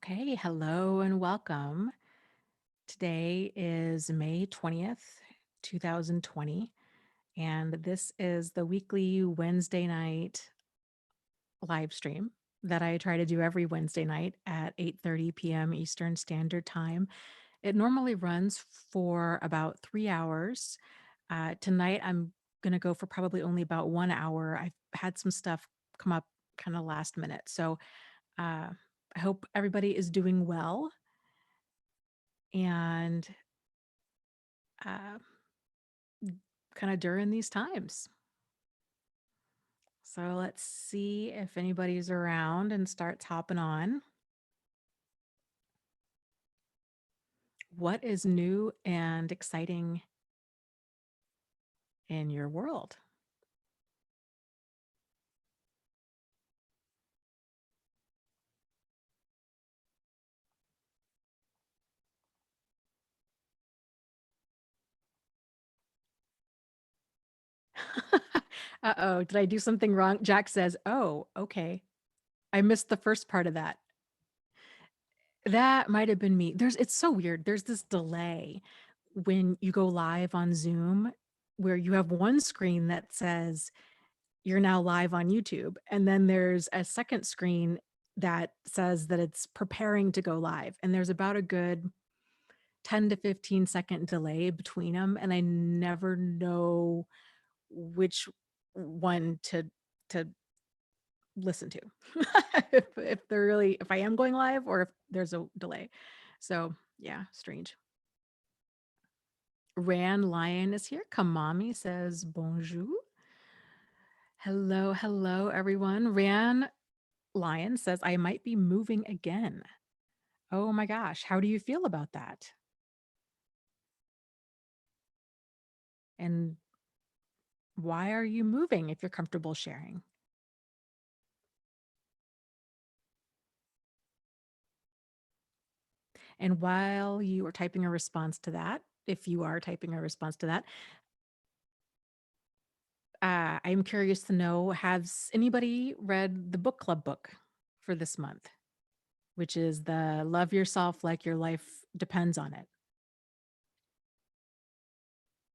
Okay, hello and welcome. Today is May 20th, 2020, and this is the weekly Wednesday night live stream that I try to do every Wednesday night at 8:30 p.m. Eastern Standard Time. It normally runs for about 3 hours. Tonight I'm going to go for probably only about 1 hour. I've had some stuff come up kind of last minute. So, I hope everybody is doing well and uh, kind of during these times. So let's see if anybody's around and starts hopping on. What is new and exciting in your world? Uh-oh, did I do something wrong? Jack says, "Oh, okay. I missed the first part of that." That might have been me. It's so weird. There's this delay when you go live on Zoom where you have one screen that says you're now live on YouTube. And then there's a second screen that says that it's preparing to go live. And there's about a good 10 to 15-second delay between them. And I never know which one to listen to. If I am going live or if there's a delay. So yeah, strange. Ran Lion is here. Kamami says bonjour. Hello, hello, everyone. Ran Lion says, I might be moving again. Oh my gosh. How do you feel about that? And why are you moving if you're comfortable sharing? And while you are typing a response to that, if you are typing a response to that, I'm curious to know, has anybody read the book club book for this month, which is the Love Yourself Like Your Life Depends on It?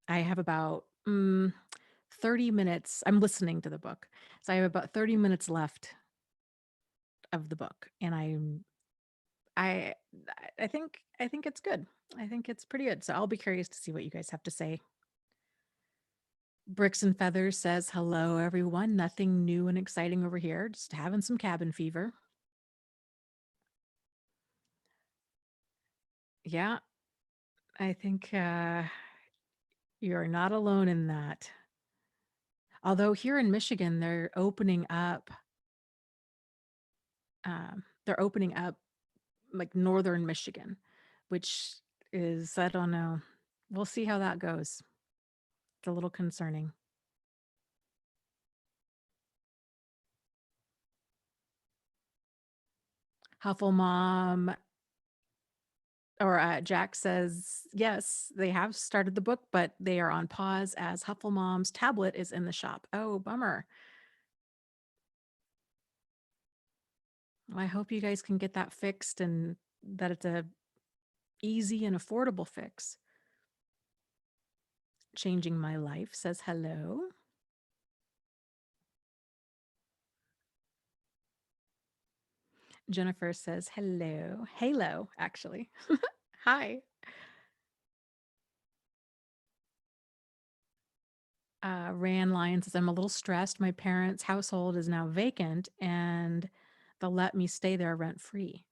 I have about 30 minutes. I'm listening to the book. So I have about 30 minutes left of the book. And I I think it's good. I think it's pretty good. So I'll be curious to see what you guys have to say. Bricks and Feathers says, hello, everyone. Nothing new and exciting over here. Just having some cabin fever. Yeah, I think you're not alone in that. Although here in Michigan, they're opening up like northern Michigan, which is, I don't know. We'll see how that goes. It's a little concerning. Huffle Mom or Jack says, yes, they have started the book, but they are on pause as Huffle Mom's tablet is in the shop. Oh, bummer. Well, I hope you guys can get that fixed and that it's a easy and affordable fix. Changing My Life says hello. Jennifer says hello. Halo, actually. Hi. Ran Lion says, I'm a little stressed. My parents' household is now vacant and they'll let me stay there rent free.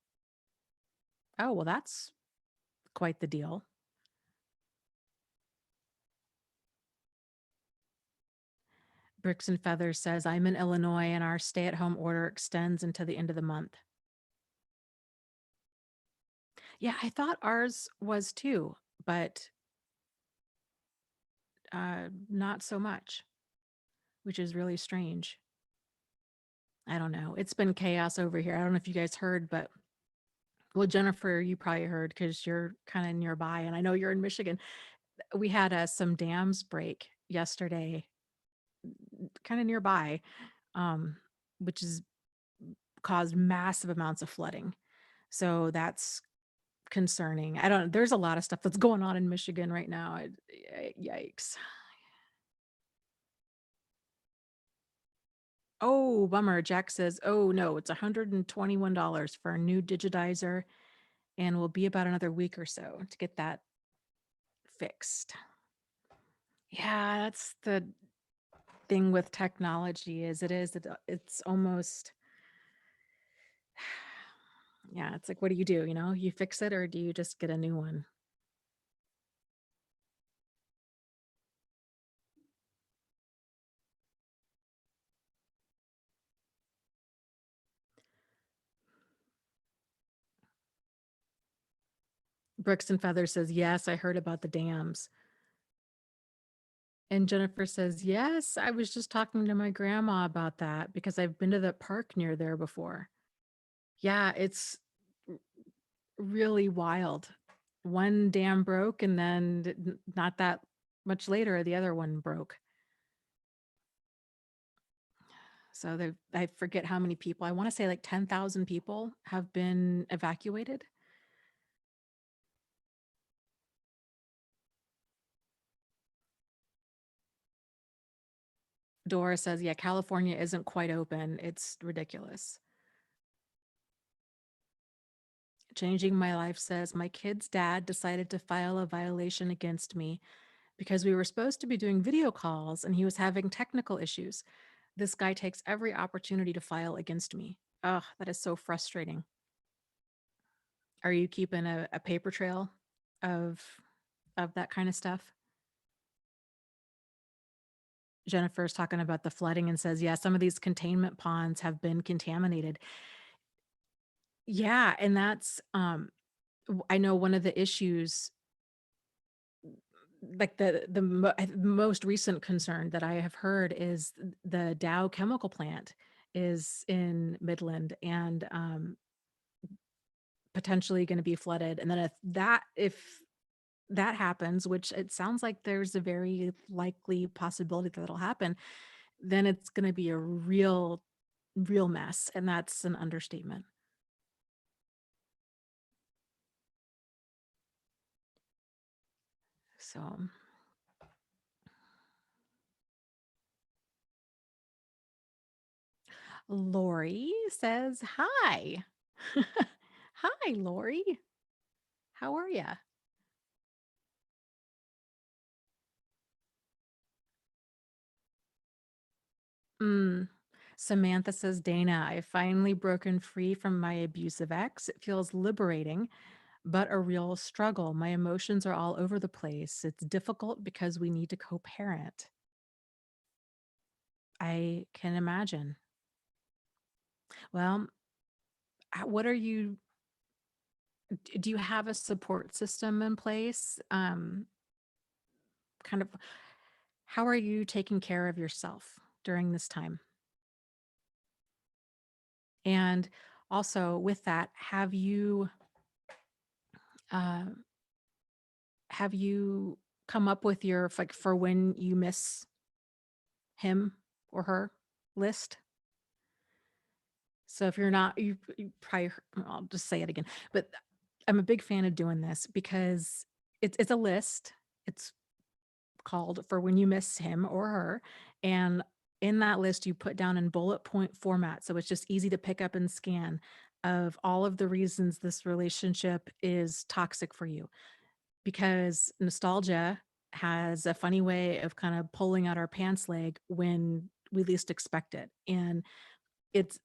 Oh, well, that's quite the deal. Bricks and Feathers says, I'm in Illinois and our stay at home order extends into the end of the month. Yeah, I thought ours was too, but not so much, which is really strange. I don't know. It's been chaos over here. I don't know if you guys heard, but well, Jennifer, you probably heard because you're kind of nearby, and I know you're in Michigan. We had some dams break yesterday, kind of nearby, which has caused massive amounts of flooding. So that's concerning. I don't there's a lot of stuff that's going on in Michigan right now. Yikes. Oh, bummer. Jack says, "Oh no, it's $121 for a new digitizer and will be about another week or so to get that fixed." Yeah, that's the thing with technology it's almost yeah, it's like what do? You know? You fix it or do you just get a new one? Bricks and Feathers says, "Yes, I heard about the dams." And Jennifer says, "Yes, I was just talking to my grandma about that because I've been to the park near there before." Yeah, it's r- really wild. One dam broke and then not that much later, the other one broke. So I forget how many people, I want to say like 10,000 people have been evacuated. Dora says, yeah, California isn't quite open. It's ridiculous. Changing My Life says, my kid's dad decided to file a violation against me because we were supposed to be doing video calls and he was having technical issues. This guy takes every opportunity to file against me. Oh, that is so frustrating. Are you keeping a paper trail of that kind of stuff? Jennifer's talking about the flooding and says, yeah, some of these containment ponds have been contaminated. Yeah, and that's I know one of the issues, like the most recent concern that I have heard is the Dow chemical plant is in Midland and potentially going to be flooded. And then if that happens, which it sounds like there's a very likely possibility that it'll happen, then it's going to be a real mess, and that's an understatement. So Lori says hi. Hi, Lori. How are you? Mm. Samantha says, Dana, I've finally broken free from my abusive ex. It feels liberating, but a real struggle. My emotions are all over the place. It's difficult because we need to co parent. I can imagine. Well, what are you, do you have a support system in place? Kind of, how are you taking care of yourself during this time? And also with that, uh, have you come up with your like for when you miss him or her list? So if you're not, you probably, I'll just say it again, but I'm a big fan of doing this because it's a list. It's called for when you miss him or her. And in that list, you put down in bullet point format. So it's just easy to pick up and scan of all of the reasons this relationship is toxic for you. Because nostalgia has a funny way of kind of pulling out our pants leg when we least expect it. And it's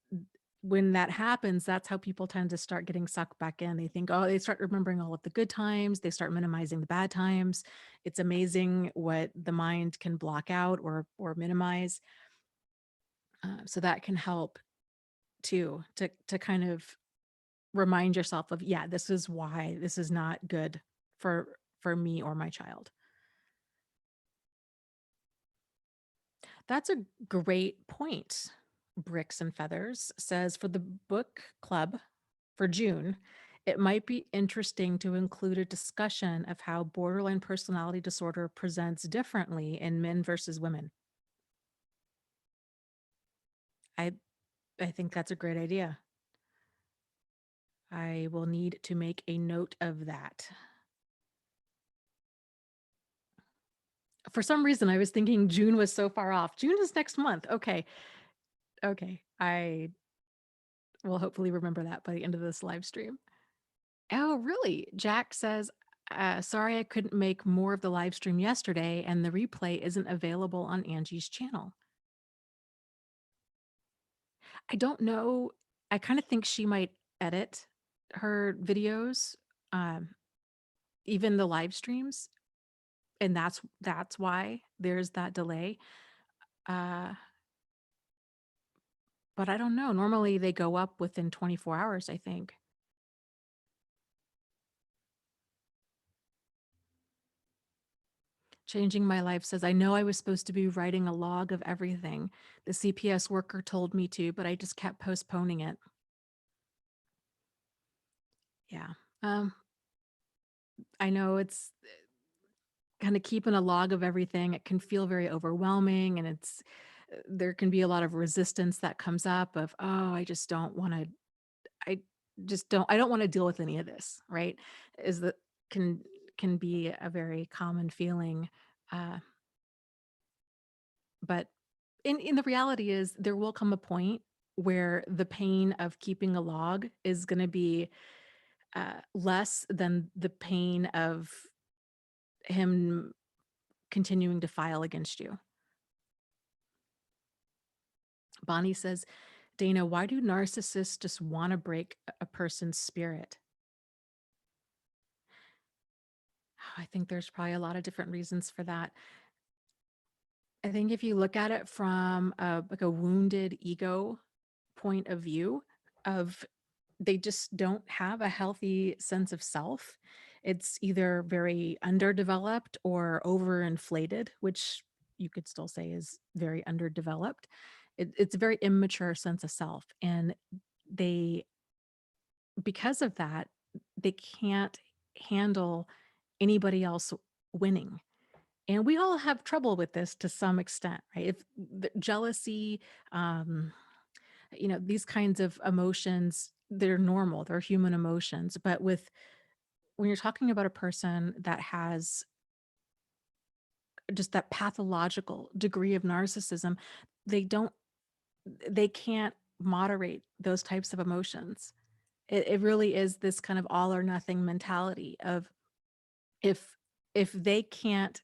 when that happens, that's how people tend to start getting sucked back in. They think, oh, they start remembering all of the good times. They start minimizing the bad times. It's amazing what the mind can block out or minimize. So that can help too to kind of remind yourself of, yeah, this is why this is not good for me or my child. That's a great point. Bricks and Feathers says for the book club for June, it might be interesting to include a discussion of how borderline personality disorder presents differently in men versus women. I I think that's a great idea. I will need to make a note of that. For some reason, I was thinking June was so far off. June is next month. Okay. Okay. I will hopefully remember that by the end of this live stream. Oh, really? Jack says, sorry I couldn't make more of the live stream yesterday, and the replay isn't available on Angie's channel. I don't know. I kind of think she might edit her videos, um, even the live streams, and that's why there's that delay. Uh, but I don't know. Normally they go up within 24 hours, I think. Changing My Life says, I know I was supposed to be writing a log of everything. The CPS worker told me to, but I just kept postponing it. Yeah. Um, I know it's kind of keeping a log of everything. It can feel very overwhelming, and there can be a lot of resistance that comes up of, oh, I just don't want to, I I don't want to deal with any of this, right? Is that can can be a very common feeling. Uh, but in the reality is there will come a point where the pain of keeping a log is going to be less than the pain of him continuing to file against you. Bonnie says, Dana, why do narcissists just want to break a person's spirit? I think there's probably a lot of different reasons for that. I think if you look at it from like a wounded ego point of view of they just don't have a healthy sense of self. It's either very underdeveloped or overinflated, which you could still say is very underdeveloped. It's a very immature sense of self. And they, because of that, they can't handle anybody else winning. And we all have trouble with this to some extent, right? If the jealousy, um, these kinds of emotions, they're normal, they're human emotions. But when you're talking about a person that has just that pathological degree of narcissism, they don't, they can't moderate those types of emotions. It really is this kind of all or nothing mentality of if they can't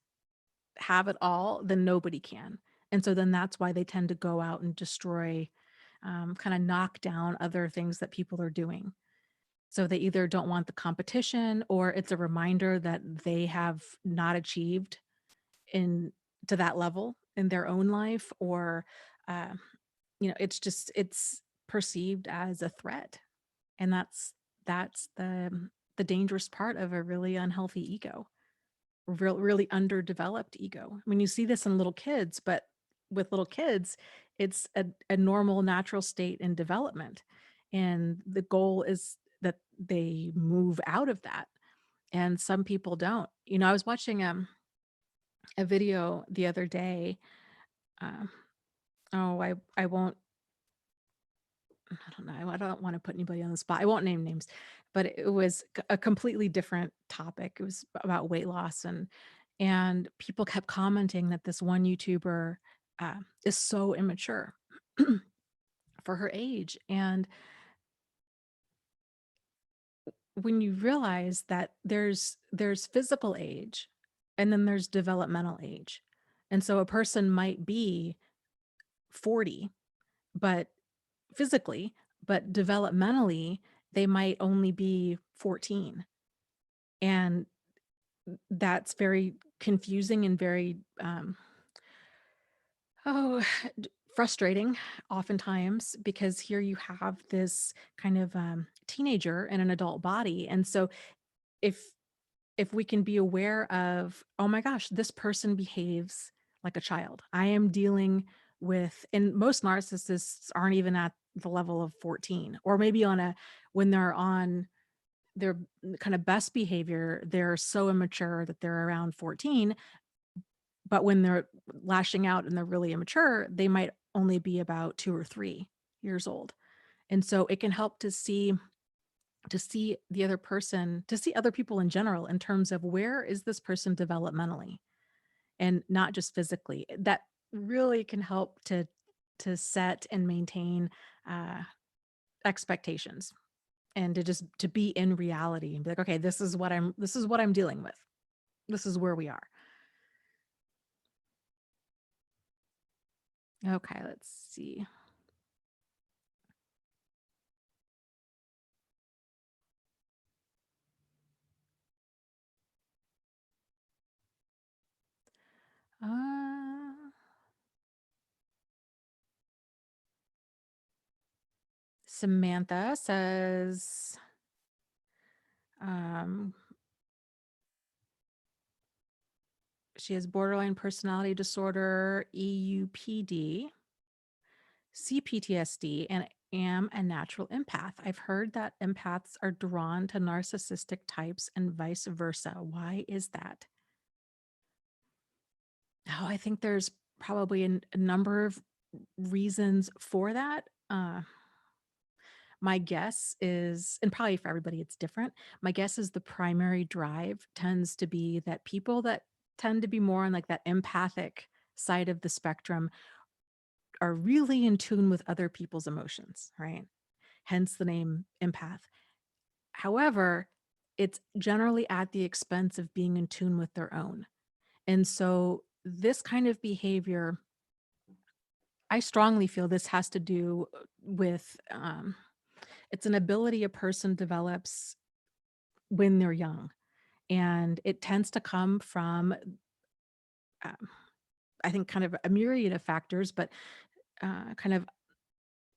have it all, then nobody can. And so then that's why they tend to go out and destroy, kind of knock down other things that people are doing. So they either don't want the competition, or it's a reminder that they have not achieved in to that level in their own life, or uh, it's perceived as a threat. And that's the dangerous part of a really unhealthy ego, really underdeveloped ego. I mean, you see this in little kids, but with little kids, it's a normal, natural state in development. And the goal is that they move out of that. And some people don't. I was watching a video the other day. Um, oh, I won't, I don't know. I don't want to put anybody on the spot. I won't name names, but it was a completely different topic. It was about weight loss, and people kept commenting that this one YouTuber is so immature for her age. And when you realize that there's physical age and then there's developmental age. And so a person might be 40, but physically, but developmentally, they might only be 14. And that's very confusing and very, oh, frustrating oftentimes, because here you have this kind of teenager in an adult body. And so if we can be aware of, oh my gosh, this person behaves like a child. I am dealing with, and most narcissists aren't even at the level of 14, or maybe when they're on their kind of best behavior, they're so immature that they're around 14. But when they're lashing out and they're really immature, they might only be about 2 or 3 years old. And so it can help to see to see the other person, to see other people in general in terms of where is this person developmentally and not just physically. That really can help to set and maintain uh, expectations and to just to be in reality and be like, okay, this is what I'm dealing with. This is where we are. Okay, let's see. Uh, Samantha says, um, she has borderline personality disorder, EUPD, CPTSD, and am a natural empath. I've heard that empaths are drawn to narcissistic types and vice versa. Why is that? Oh, I think there's probably a number of reasons for that. My guess is, and probably for everybody it's different, my guess is the primary drive tends to be that people that tend to be more on like that empathic side of the spectrum are really in tune with other people's emotions, right? Hence the name empath. However, it's generally at the expense of being in tune with their own. And so this kind of behavior, I strongly feel this has to do with it's an ability a person develops when they're young. And it tends to come from, um, I think, kind of a myriad of factors, but kind of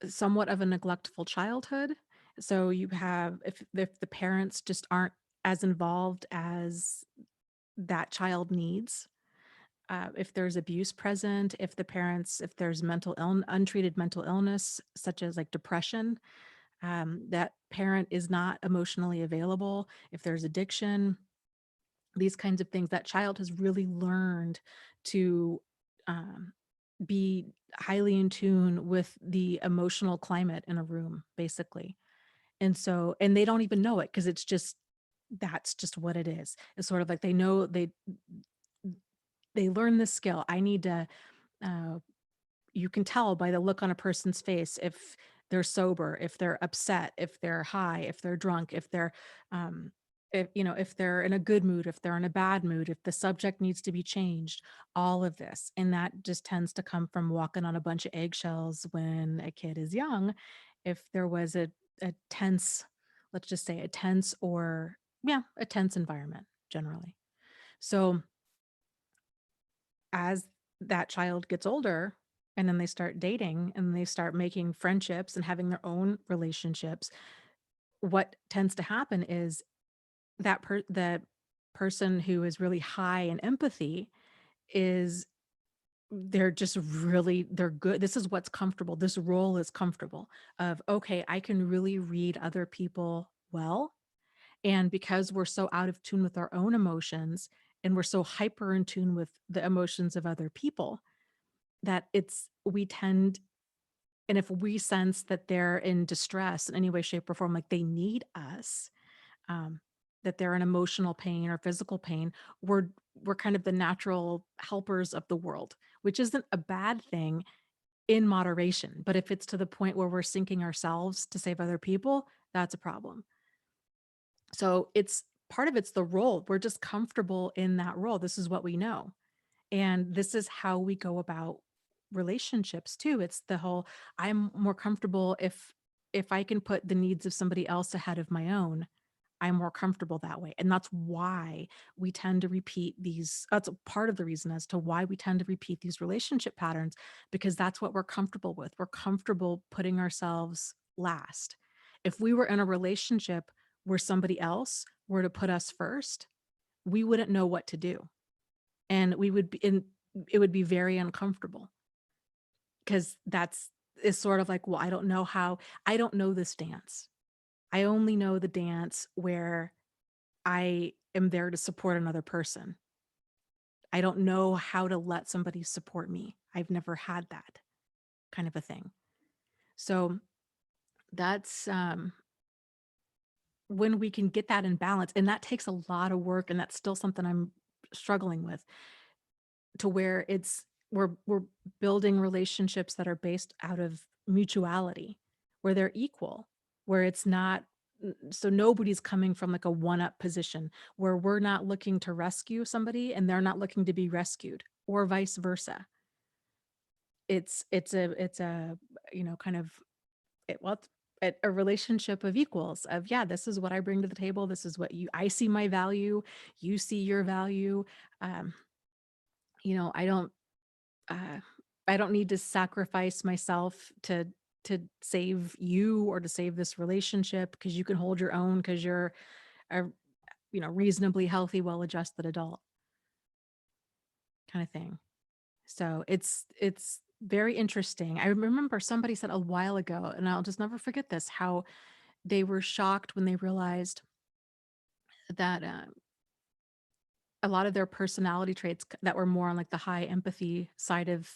somewhat of a neglectful childhood. So you have, if the parents just aren't as involved as that child needs, if there's abuse present, if there's untreated mental illness, such as like depression, that parent is not emotionally available, if there's addiction, these kinds of things, that child has really learned to um, be highly in tune with the emotional climate in a room, basically. And so, and they don't even know it because it's just, that's just what it is. It's sort of like they know they learn this skill. I need to uh, you can tell by the look on a person's face if they're sober, if they're upset, if they're high, if they're drunk, if they're um if they're in a good mood, if they're in a bad mood, if the subject needs to be changed, all of this. And that just tends to come from walking on a bunch of eggshells when a kid is young. If there was a tense, let's just say a tense or yeah, a tense environment generally. So as that child gets older and then they start dating and they start making friendships and having their own relationships, what tends to happen is the person who is really high in empathy is they're just really they're good. This is what's comfortable. This role is comfortable of okay, I can really read other people well. And because we're so out of tune with our own emotions and we're so hyper in tune with the emotions of other people, that we tend, and if we sense that they're in distress in any way, shape, or form, like they need us, um, that they're in emotional pain or physical pain, we're we're kind of the natural helpers of the world, which isn't a bad thing in moderation. But if it's to the point where we're sinking ourselves to save other people, that's a problem. So it's part of it's the role. We're just comfortable in that role. This is what we know. And this is how we go about relationships too. It's the whole I'm more comfortable if I can put the needs of somebody else ahead of my own. I'm more comfortable that way. And that's why we tend to repeat these. That's a part of the reason as to why we tend to repeat these relationship patterns, because that's what we're comfortable with. We're comfortable putting ourselves last. If we were in a relationship where somebody else were to put us first, we wouldn't know what to do. And we would be in it would be very uncomfortable because that's is sort of like, well, I don't know this dance. I only know the dance where I am there to support another person. I don't know how to let somebody support me. I've never had that kind of a thing. So that's when we can get that in balance, and that takes a lot of work, and that's still something I'm struggling with, to where we're building relationships that are based out of mutuality, where they're equal, where it's not so nobody's coming from like a one-up position, where we're not looking to rescue somebody and they're not looking to be rescued, or vice versa. It's a kind of it's a relationship of equals, of, yeah, this is what I bring to the table, this is what I see my value, you see your value. um you know i don't uh I don't need to sacrifice myself to save you or to save this relationship, because you can hold your own, because you're a reasonably healthy, well-adjusted adult, kind of thing. So it's very interesting. I remember somebody said a while ago, and I'll just never forget this, how they were shocked when they realized that a lot of their personality traits that were more on like the high empathy side of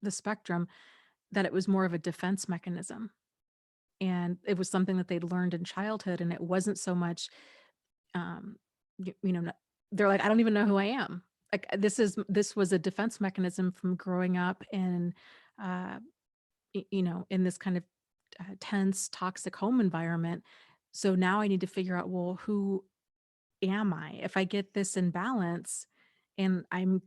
the spectrum, that it was more of a defense mechanism. And it was something that they'd learned in childhood. And it wasn't so much, um, they're like, I don't even know who I am. Like, this was a defense mechanism from growing up in, uh, in this kind of tense, toxic home environment. So now I need to figure out, well, who am I? If I get this in balance, and I'm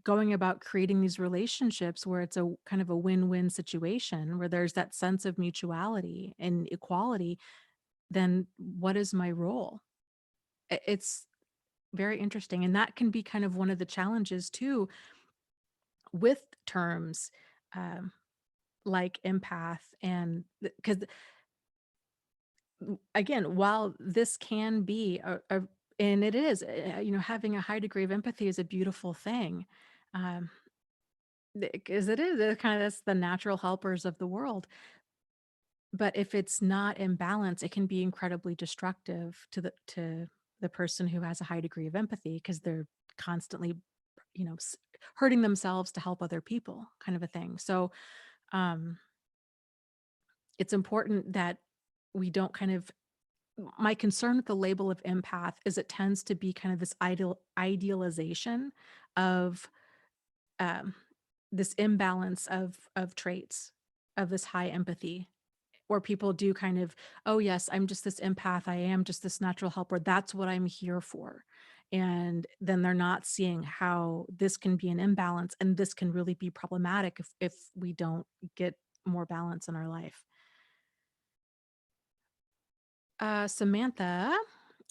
going about creating these relationships where it's a kind of a win-win situation, where there's that sense of mutuality and equality, then what is my role? It's very interesting. And that can be kind of one of the challenges too, with terms um, like empath. And because, again, while this can be and it is, having a high degree of empathy is a beautiful thing. Um, because it is, kind of, that's the natural helpers of the world. But if it's not in balance, it can be incredibly destructive to the person who has a high degree of empathy, because they're constantly, hurting themselves to help other people, kind of a thing. So um, it's important that we don't kind of, my concern with the label of empath is it tends to be kind of this idealization of um, this imbalance of traits, of this high empathy, where people do kind of, oh yes, I'm just this empath, I am just this natural helper, that's what I'm here for. And then they're not seeing how this can be an imbalance, and this can really be problematic if we don't get more balance in our life. Samantha,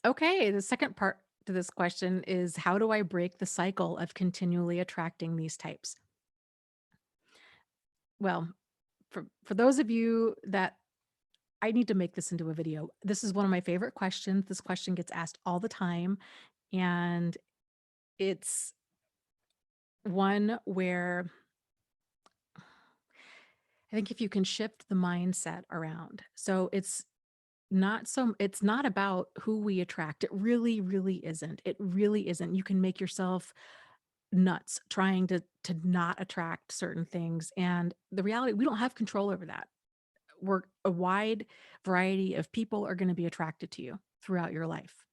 okay, the second part to this question is, how do I break the cycle of continually attracting these types? Well, for those of you that, I need to make this into a video. This is one of my favorite questions. This question gets asked all the time, and it's one where I think if you can shift the mindset around. So it's not about who we attract. It really, really isn't. It really isn't. You can make yourself nuts trying to not attract certain things. And the reality, we don't have control over that. A wide variety of people are going to be attracted to you throughout your life.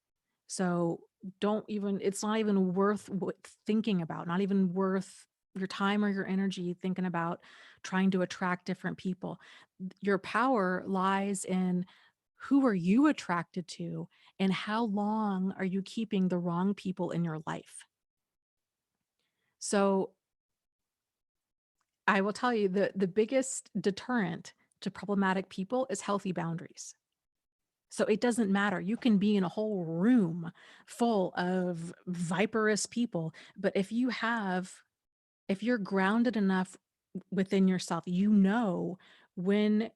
So don't even, it's not even worth thinking about, not even worth your time or your energy thinking about trying to attract different people. Your power lies in, who are you attracted to, and how long are you keeping the wrong people in your life? So I will tell you, the biggest deterrent to problematic people is healthy boundaries. So it doesn't matter. You can be in a whole room full of viperous people, but if you're grounded enough within yourself, when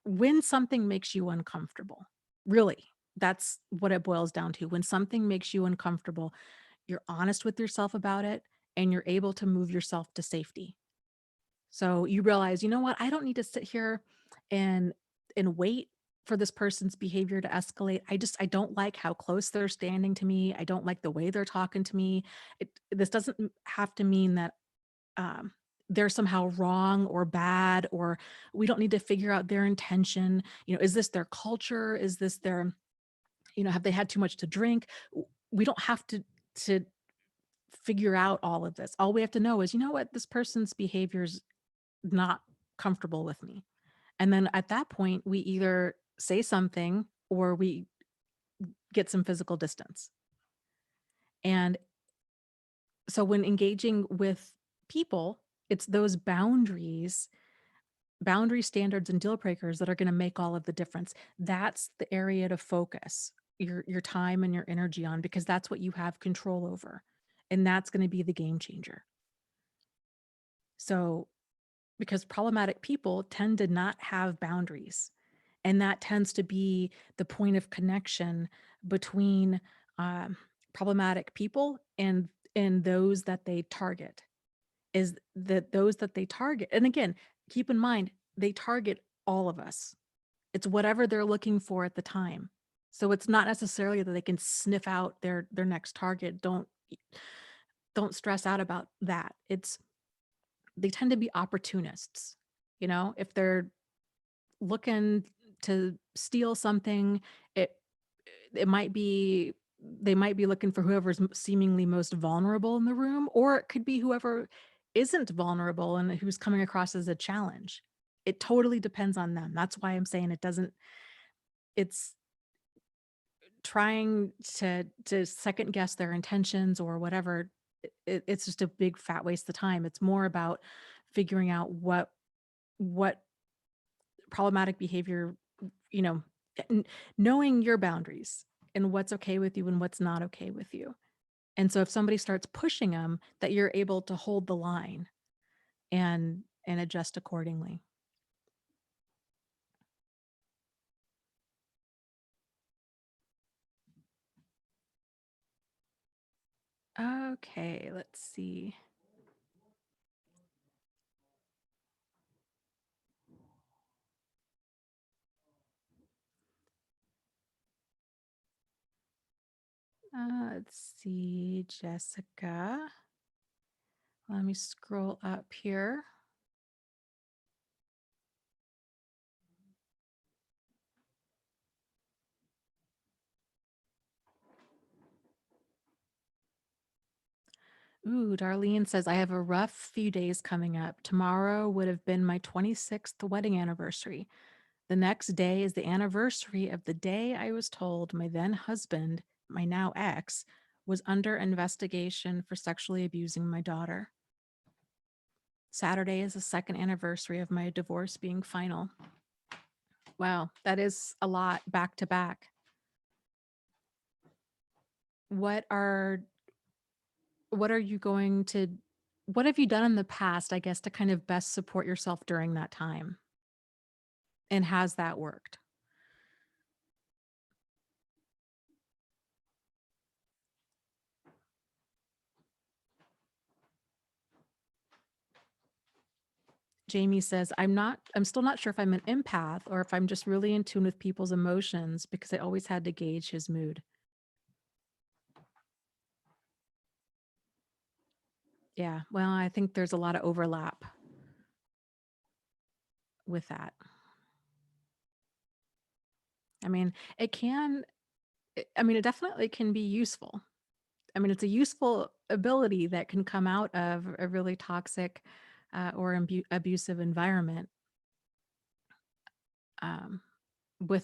when something makes you uncomfortable. Really, that's what it boils down to. When something makes you uncomfortable, you're honest with yourself about it, and you're able to move yourself to safety. So you realize, you know what? I don't need to sit here and wait for this person's behavior to escalate. I don't like how close they're standing to me. I don't like the way they're talking to me. This doesn't have to mean that um, they're somehow wrong or bad, or we don't need to figure out their intention. Is this their culture? Is this their Have they had too much to drink? We don't have to figure out all of this. All we have to know is, you know what, this person's behavior is not comfortable with me. And then at that point, we either say something or we get some physical distance. And so when engaging with people, it's those boundary standards and deal breakers that are going to make all of the difference. That's the area to focus your time and your energy on, because that's what you have control over. And that's going to be the game changer. So, because problematic people tend to not have boundaries, and that tends to be the point of connection between um, problematic people and those that they target, is that those that they target, and again, keep in mind, they target all of us. It's whatever they're looking for at the time. So it's not necessarily that they can sniff out their next target. Don't stress out about that. It's They tend to be opportunists. If they're looking to steal something, it it might be they might be looking for whoever's seemingly most vulnerable in the room, or it could be whoever isn't vulnerable and who's coming across as a challenge. It totally depends on them. That's why I'm saying it's trying to second guess their intentions or whatever. It's just a big fat waste of time. It's more about figuring out what problematic behavior, you know, n- knowing your boundaries and what's okay with you and what's not okay with you. And so if somebody starts pushing them, that you're able to hold the line and adjust accordingly. Okay, let's see. Let's see, Jessica. Let me scroll up here. Ooh, Darlene says, I have a rough few days coming up. Tomorrow would have been my 26th wedding anniversary. The next day is the anniversary of the day I was told my then husband, my now ex, was under investigation for sexually abusing my daughter. Saturday is the second anniversary of my divorce being final. Wow, that is a lot back to back. What are you going to what have you done in the past, I guess, to kind of best support yourself during that time? And has that worked? Jamie says, I'm still not sure if I'm an empath or if I'm just really in tune with people's emotions because I always had to gauge his mood. Yeah, well, I think there's a lot of overlap with that. I mean, it definitely can be useful. I mean, it's a useful ability that can come out of a really toxic or abusive environment um, but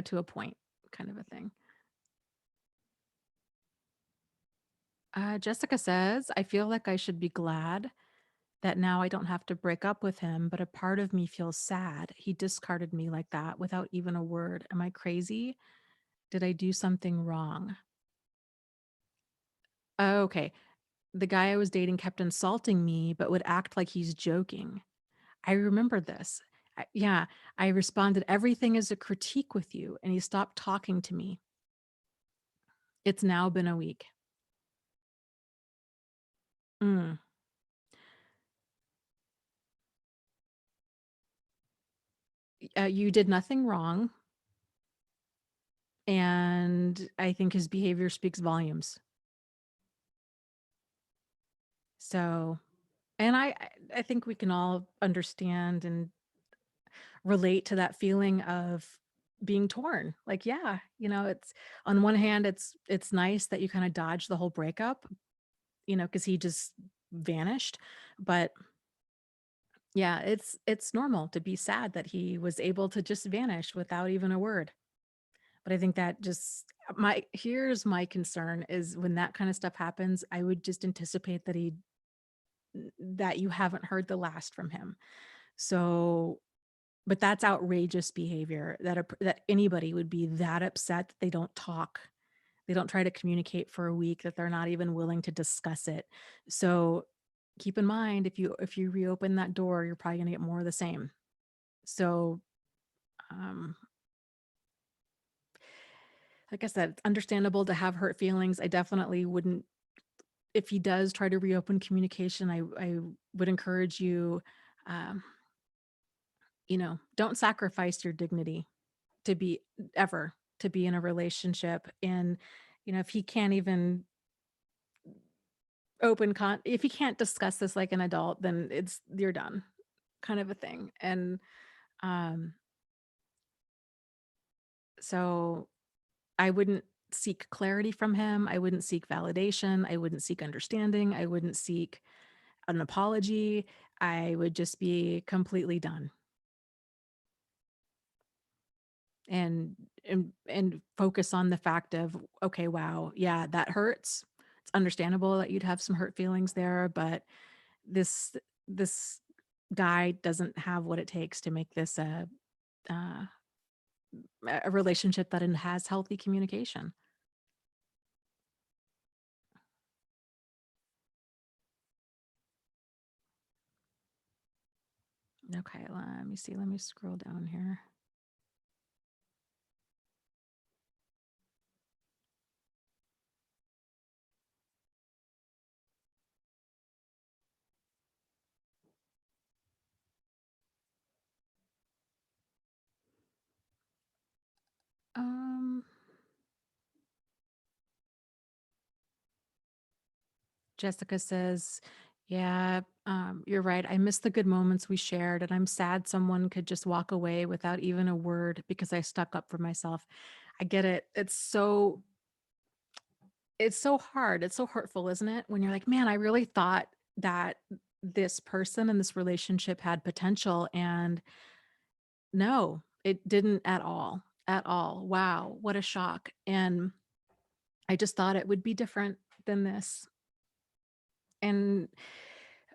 to a point, kind of a thing. Jessica says, I feel like I should be glad that now I don't have to break up with him, but a part of me feels sad. He discarded me like that without even a word. Am I crazy? Did I do something wrong? Oh, okay. The guy I was dating kept insulting me, but would act like he's joking. I remember this. Yeah, I responded, everything is a critique with you. And he stopped talking to me. It's now been a week. Mm. You did nothing wrong. And I think his behavior speaks volumes. So, and I think we can all understand and relate to that feeling of being torn. Like, yeah, it's on one hand, it's nice that you kind of dodge the whole breakup, because he just vanished. But yeah, it's normal to be sad that he was able to just vanish without even a word. But I think that just my here's my concern is when that kind of stuff happens, I would just anticipate that you haven't heard the last from him. So, but that's outrageous behavior that anybody would be that upset that they don't talk. They don't try to communicate for a week, that they're not even willing to discuss it. So, keep in mind if you reopen that door, you're probably going to get more of the same. So, um like I said, it's understandable to have hurt feelings. I definitely wouldn't if he does try to reopen communication, I would encourage you, um, don't sacrifice your dignity to be ever to be in a relationship. And, if he can't even if he can't discuss this like an adult, then you're done kind of a thing. And um, so I wouldn't seek clarity from him. I wouldn't seek validation. I wouldn't seek understanding. I wouldn't seek an apology. I would just be completely done and focus on the fact of, okay, wow, yeah, that hurts. It's understandable that you'd have some hurt feelings there, but this this guy doesn't have what it takes to make this uh, a relationship that has healthy communication. Okay, let me see. Let me scroll down here. Um, Jessica says, "Yeah, you're right. I miss the good moments we shared, and I'm sad someone could just walk away without even a word because I stuck up for myself." I get it. It's so hard. It's so hurtful, isn't it? When you're like, "Man, I really thought that this person and this relationship had potential, and no, it didn't at all. At all. Wow, what a shock." And I just thought it would be different than this. And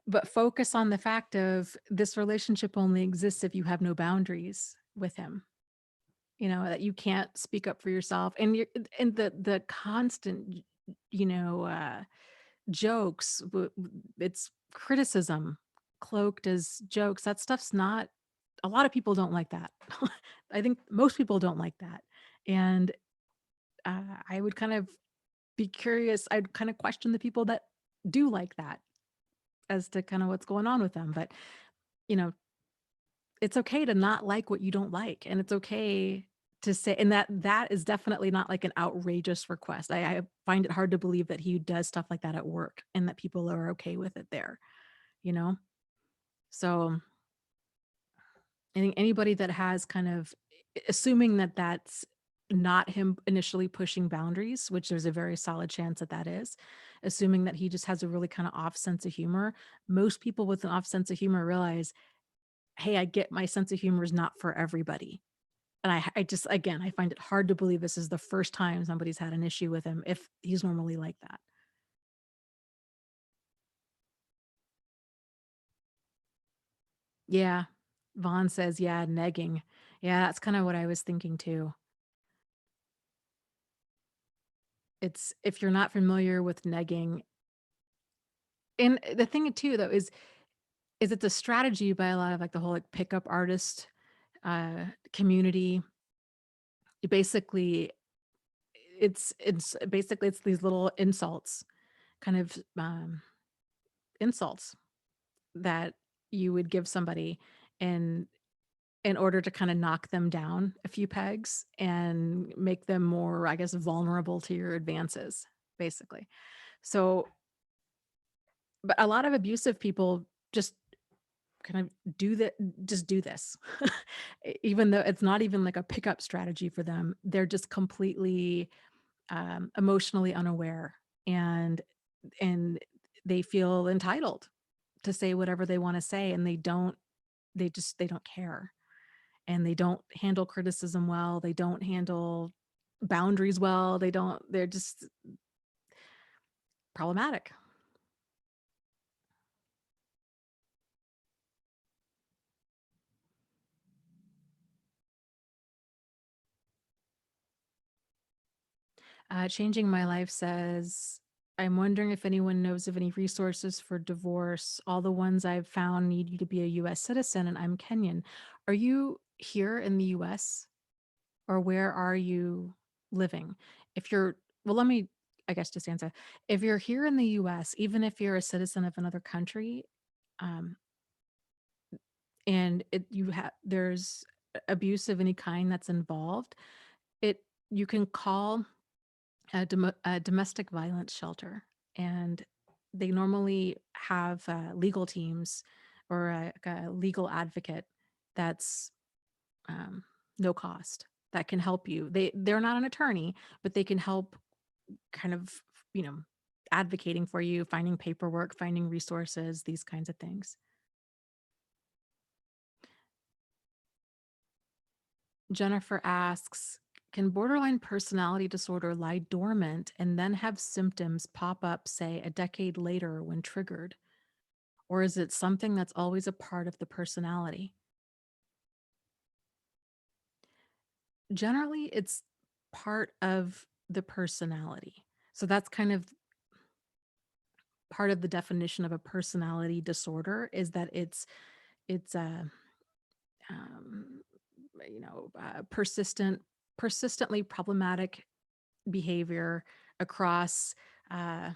but focus on the fact of this relationship only exists if you have no boundaries with him. That you can't speak up for yourself, and the constant you know jokes, it's criticism cloaked as jokes. That stuff's not a lot of people don't like that. I think most people don't like that. And I would kind of be curious. I'd kind of question the people that do like that as to kind of what's going on with them. But, you know, it's okay to not like what you don't like. And it's okay to say, and that is definitely not like an outrageous request. I find it hard to believe that he does stuff like that at work and that people are okay with it there, you know? So I think anybody that has kind of assuming that that's not him initially pushing boundaries, which there's a very solid chance that that is, assuming that he just has a really kind of off sense of humor. Most people with an off sense of humor realize, hey, I get my sense of humor is not for everybody. And I just, again, I find it hard to believe this is the first time somebody's had an issue with him if he's normally like that. Yeah. Vaughn says, yeah, negging. Yeah, that's kind of what I was thinking too. It's if you're not familiar with negging, and the thing too though is it's a strategy by a lot of like the whole like pickup artist community. It basically it's these little insults, kind of insults that you would give somebody in order to kind of knock them down a few pegs and make them more, I guess, vulnerable to your advances, basically. So, but a lot of abusive people just kind of do that, just do this. Even though it's not even like a pickup strategy for them, they're just completely emotionally unaware, and and they feel entitled to say whatever they want to say, and they don't care, and they don't handle criticism well, they don't handle boundaries well, they're just problematic. Changing My Life says, I'm wondering if anyone knows of any resources for divorce. All the ones I've found need you to be a US citizen, and I'm Kenyan. Are you here in the US, or where are you living? If you're, well, let me, I guess, just answer. If you're here in the US, even if you're a citizen of another country, um, and there's abuse of any kind that's involved, it you can call a domestic violence shelter, and they normally have legal teams, or like a legal advocate that's um, no cost, that can help you. They're not an attorney, but they can help, kind of, you know, advocating for you, finding paperwork, finding resources, these kinds of things. Jennifer asks, can borderline personality disorder lie dormant and then have symptoms pop up, say, a decade later when triggered? Or is it something that's always a part of the personality? Generally, it's part of the personality. So that's kind of part of the definition of a personality disorder, is that it's a um, persistently problematic behavior across uh,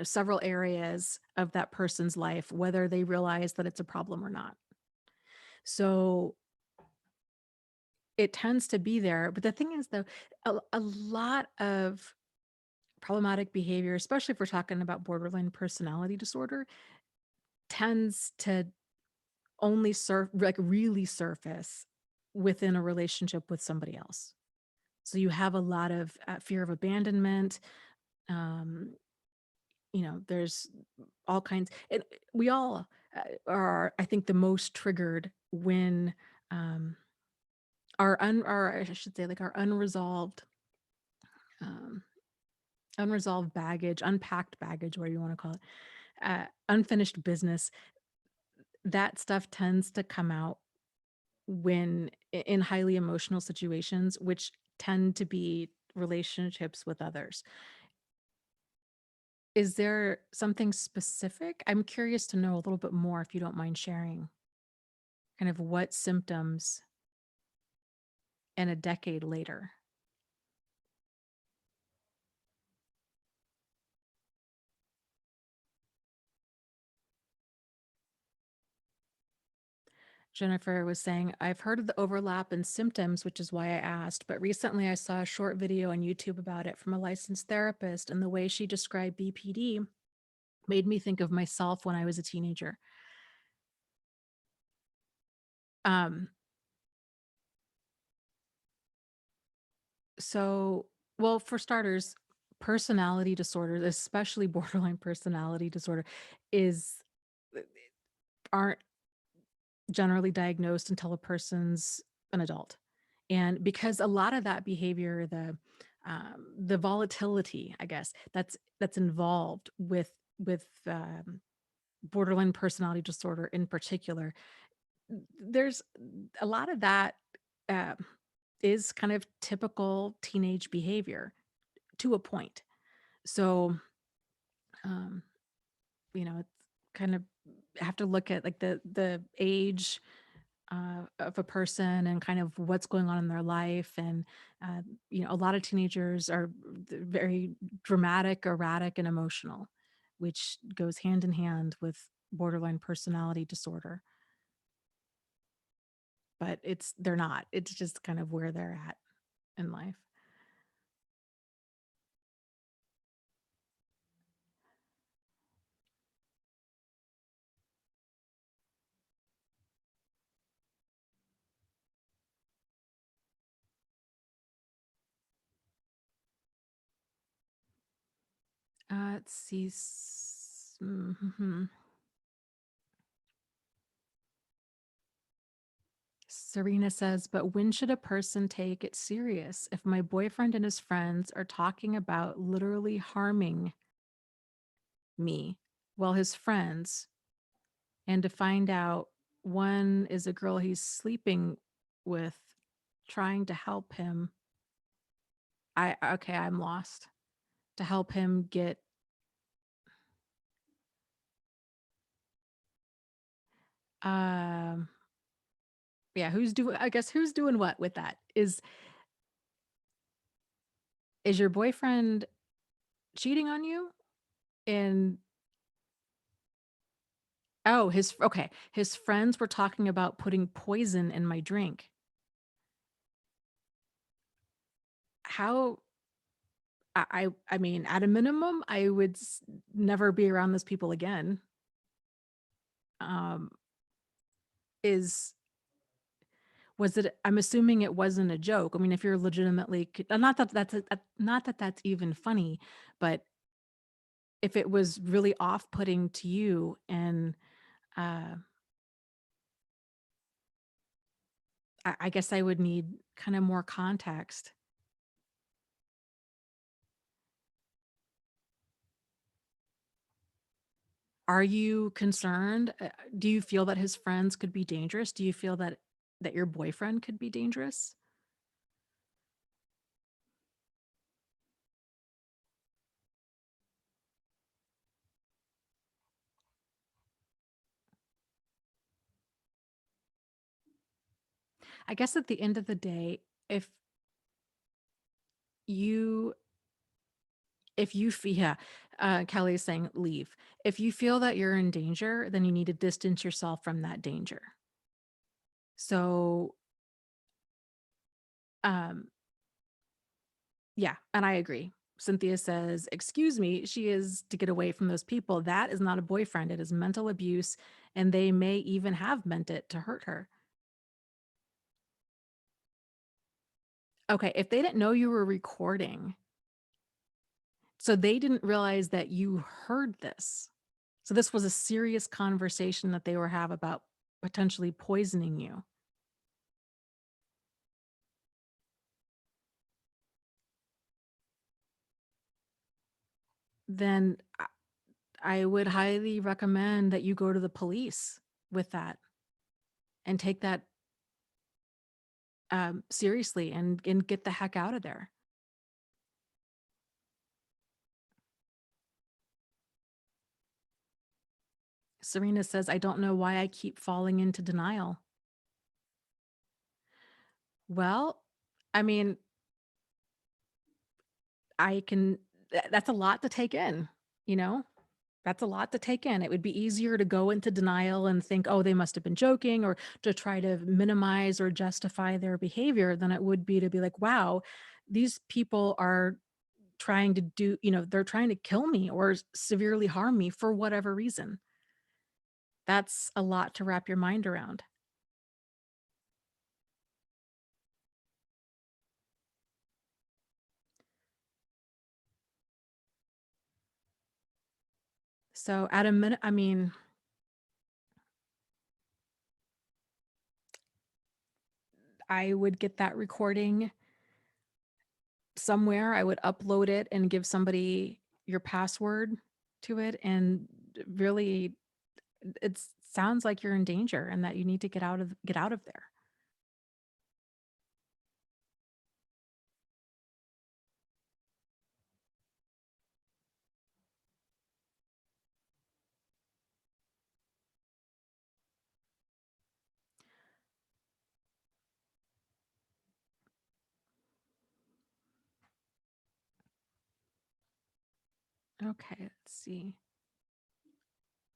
several areas of that person's life, whether they realize that it's a problem or not. So it tends to be there. But the thing is, though, a lot of problematic behavior, especially if we're talking about borderline personality disorder, tends to only really surface within a relationship with somebody else. So you have a lot of fear of abandonment. Um, there's all kinds, and we all are, I think, the most triggered when um, or I should say, like, our um, unresolved baggage, unpacked baggage, whatever you want to call it, unfinished business. That stuff tends to come out when in highly emotional situations, which tend to be relationships with others. Is there something specific? I'm curious to know a little bit more, if you don't mind sharing, kind of what symptoms in a decade later. Jennifer was saying, I've heard of the overlap in symptoms, which is why I asked, but recently I saw a short video on YouTube about it from a licensed therapist, and the way she described BPD made me think of myself when I was a teenager. Um, so, well, for starters, personality disorders, especially borderline personality disorder, is aren't generally diagnosed until a person's an adult. And because a lot of that behavior, the volatility, I guess, that's involved with borderline personality disorder in particular, there's a lot of that uh, is kind of typical teenage behavior to a point. So, um, it's kind of, have to look at, like, the age of a person, and kind of what's going on in their life. And a lot of teenagers are very dramatic, erratic, and emotional, which goes hand in hand with borderline personality disorder. But they're not. It's just kind of where they're at in life. Let's see. Mhm. Serena says, but when should a person take it serious? If my boyfriend and his friends are talking about literally harming me, well, his friends, and to find out one is a girl he's sleeping with, trying to help him. Okay, I'm lost. To help him get um yeah, who's doing what with that? Is your boyfriend cheating on you? And oh, his friends were talking about putting poison in my drink. How I mean, at a minimum, I would never be around those people again. Um, is was it? I'm assuming it wasn't a joke. I mean, if you're legitimately, not that not that that's even funny, but if it was really off-putting to you, and uh, I guess I would need kind of more context. Are you concerned? Do you feel that his friends could be dangerous? Do you feel that your boyfriend could be dangerous? I guess at the end of the day, if you yeah, Kelly is saying leave. If you feel that you're in danger, then you need to distance yourself from that danger. So, um, yeah, and I agree. Cynthia says, excuse me, she is to get away from those people. That is not a boyfriend. It is mental abuse, and they may even have meant it to hurt her. Okay, if they didn't know you were recording, so they didn't realize that you heard this. So this was a serious conversation that they were have about potentially poisoning you. Then I would highly recommend that you go to the police with that and take that seriously and get the heck out of there. Serena says, I don't know why I keep falling into denial. Well, I mean, that's a lot to take in, you know? That's a lot to take in. It would be easier to go into denial and think, oh, they must have been joking, or to try to minimize or justify their behavior, than it would be to be like, wow, these people are trying to they're trying to kill me or severely harm me for whatever reason. That's a lot to wrap your mind around. So at a minute, I mean, I would get that recording somewhere. I would upload it and give somebody your password to it, and really it sounds like you're in danger and that you need to get out of there. Okay, let's see.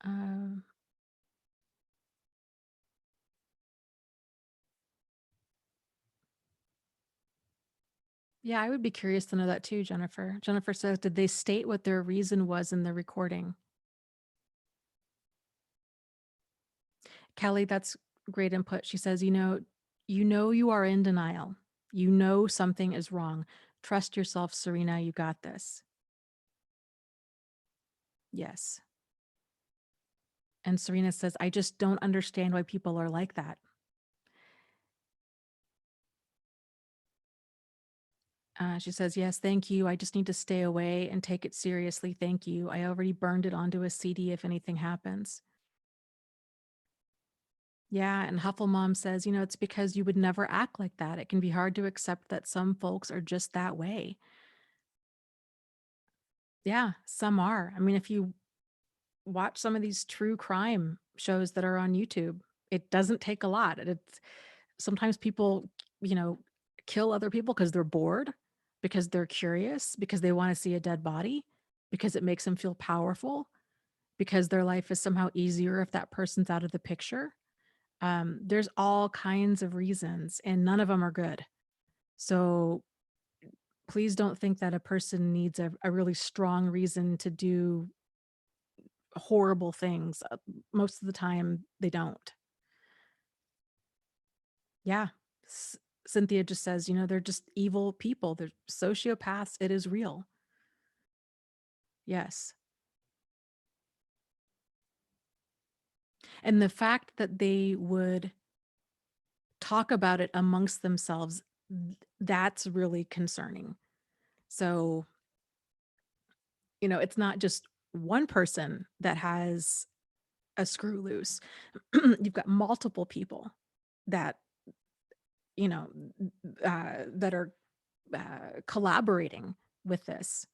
Um, yeah, I would be curious to know that too, Jennifer. Jennifer says, did they state what their reason was in the recording? Kelly, that's great input. She says, you are in denial. You know something is wrong. Trust yourself, Serena. You got this. Yes. And Serena says, I just don't understand why people are like that. She says, yes, thank you. I just need to stay away and take it seriously. Thank you. I already burned it onto a CD if anything happens. Yeah. And Huffle Mom says, it's because you would never act like that. It can be hard to accept that some folks are just that way. Yeah, some are. I mean, if you watch some of these true crime shows that are on YouTube, it doesn't take a lot. It's sometimes people, you know, kill other people because they're bored, because they're curious, because they want to see a dead body, because it makes them feel powerful, because their life is somehow easier if that person's out of the picture. There's all kinds of reasons, and none of them are good. So please don't think that a person needs a really strong reason to do horrible things. Most of the time, they don't. Yeah. Cynthia just says, they're just evil people. They're sociopaths. It is real. Yes. And the fact that they would talk about it amongst themselves, that's really concerning. So, it's not just one person that has a screw loose. You've got multiple people that, you know, that are collaborating with this.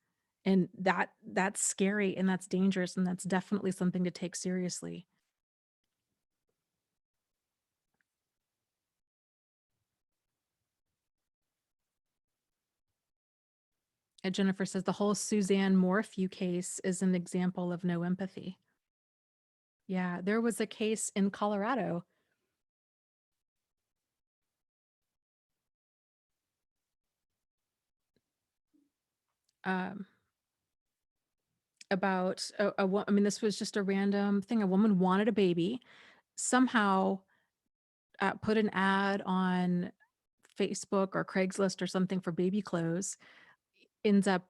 And that's scary and that's dangerous and that's definitely something to take seriously. And Jennifer says the whole Suzanne Morphew case is an example of no empathy. Yeah, there was a case in Colorado. Um, about I mean, this was just a random thing. A woman wanted a baby, somehow put an ad on Facebook or Craigslist or something for baby clothes, ends up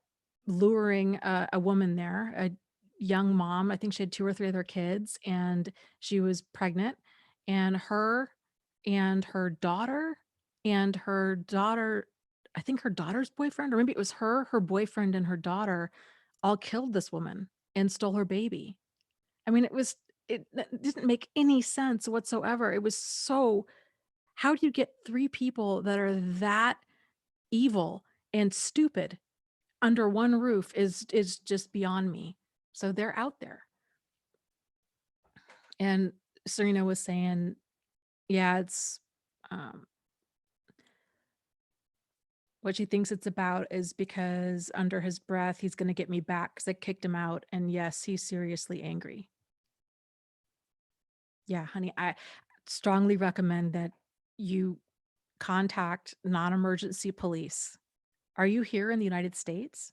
luring a woman there, a young mom. I think she had 2 or 3 other kids, and she was pregnant. And her daughter, I think her daughter's boyfriend, or maybe it was her boyfriend, and her daughter all killed this woman and stole her baby. I mean, it didn't make any sense whatsoever. It was so, how do you get 3 people that are that evil and stupid under one roof is just beyond me. So they're out there. And Serena was saying, yeah, it's um, what she thinks it's about is because under his breath, he's going to get me back because I kicked him out. And yes, he's seriously angry. Yeah, honey, I strongly recommend that you contact non-emergency police. Are you here in the United States?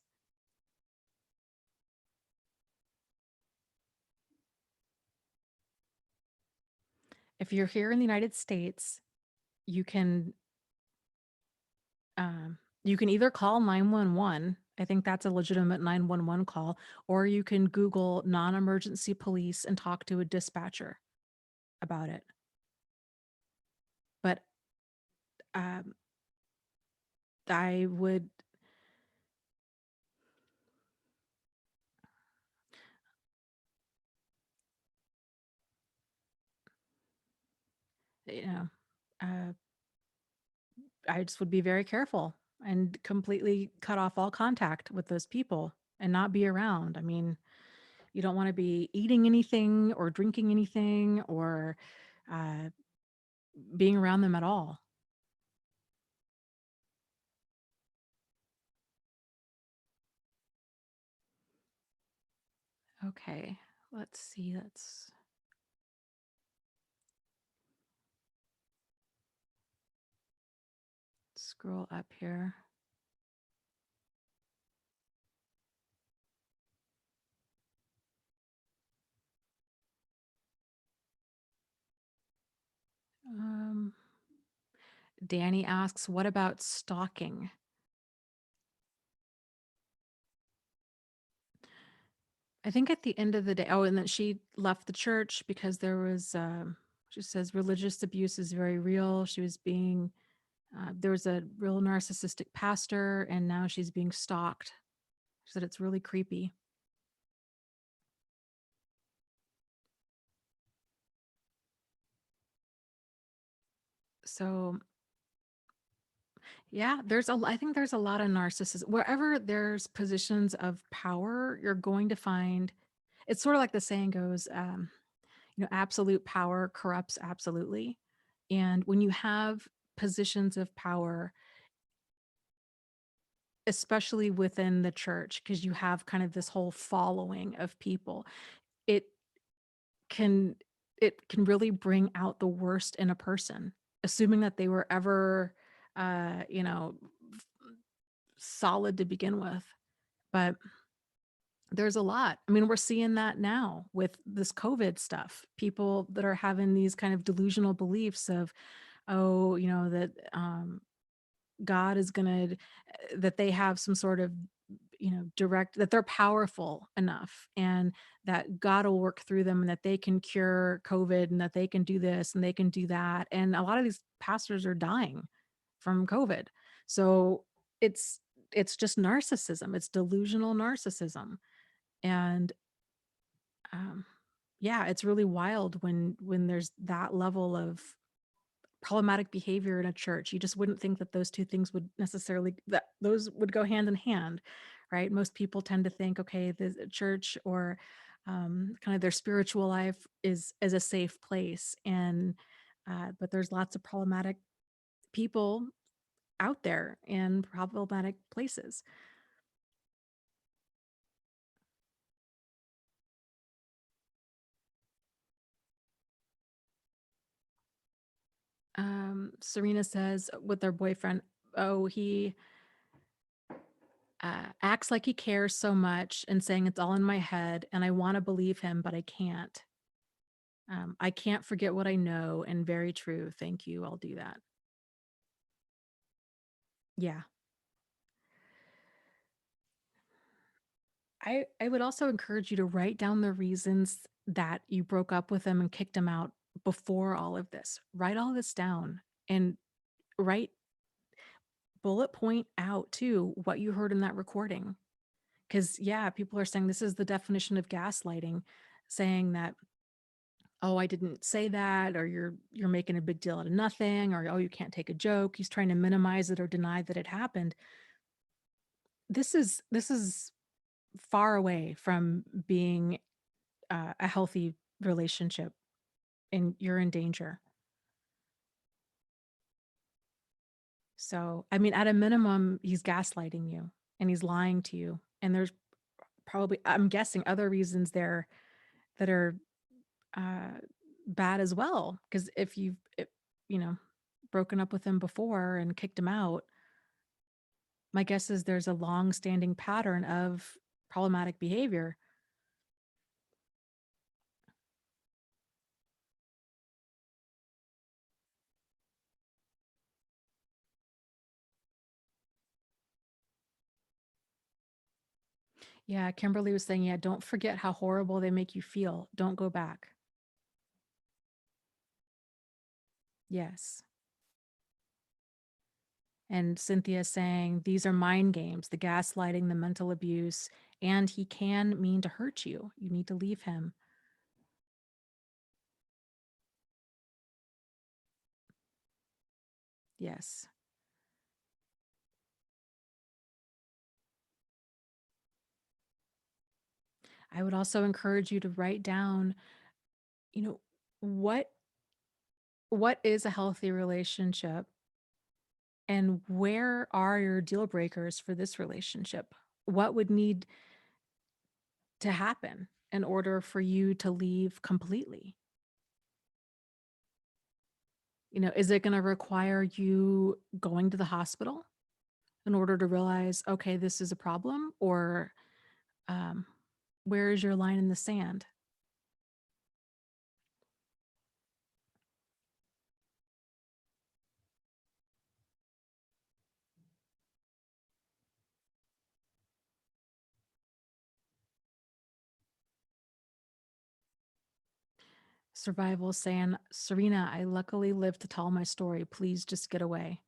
If you're here in the United States, you can you can either call 911. I think that's a legitimate 911 call, or you can Google non-emergency police and talk to a dispatcher about it. But um, I would, you know, uh, I just would be very careful and completely cut off all contact with those people and not be around. I mean, you don't want to be eating anything or drinking anything or uh, being around them at all. Okay, let's see. Let's scroll up here. Um, Danny asks, what about stalking? I think at the end of the day, oh, and then she left the church because there was, she says religious abuse is very real. She was being, there was a real narcissistic pastor, and now she's being stalked. She said it's really creepy. So yeah, I think there's a lot of narcissism. Wherever there's positions of power, you're going to find, it's sort of like the saying goes, absolute power corrupts absolutely. And when you have positions of power, especially within the church, because you have kind of this whole following of people, it can it can really bring out the worst in a person, assuming that they were ever, uh, you know, solid to begin with. But there's a lot. I mean, we're seeing that now with this COVID stuff. People that are having these kind of delusional beliefs of, oh, that God is going to, that they have some sort of, direct, that they're powerful enough and that God will work through them and that they can cure COVID and that they can do this and they can do that. And a lot of these pastors are dying from COVID. So it's, it's just narcissism. It's delusional narcissism. And um, yeah, it's really wild when there's that level of problematic behavior in a church. You just wouldn't think that those two things would necessarily, that those would go hand in hand, right? Most people tend to think, okay, the church or kind of their spiritual life is a safe place, and but there's lots of problematic people out there in problematic places. Serena says with their boyfriend, oh, he acts like he cares so much and saying it's all in my head and I want to believe him, but I can't. I can't forget what I know, and very true. Thank you. I'll do that. Yeah. I would also encourage you to write down the reasons that you broke up with him and kicked him out before all of this. Write all this down and write bullet point out too what you heard in that recording. Because yeah, people are saying this is the definition of gaslighting, saying that, oh, I didn't say that, or you're making a big deal out of nothing, or oh, you can't take a joke. He's trying to minimize it or deny that it happened. This is far away from being a healthy relationship, and you're in danger. So, I mean, at a minimum, he's gaslighting you and he's lying to you. And there's probably, I'm guessing, other reasons there that are uh, bad as well. Because if you know, broken up with him before and kicked him out, my guess is there's a long-standing pattern of problematic behavior. Yeah, Kimberly was saying, yeah, don't forget how horrible they make you feel. Don't go back. Yes. And Cynthia saying, these are mind games, the gaslighting, the mental abuse, and he can mean to hurt you. You need to leave him. Yes. I would also encourage you to write down, you know, what what is a healthy relationship and where are your deal breakers for this relationship? What would need to happen in order for you to leave completely? Is it going to require you going to the hospital in order to realize, okay, this is a problem? Or um, where is your line in the sand? Survival saying, Serena, I luckily lived to tell my story. Please just get away.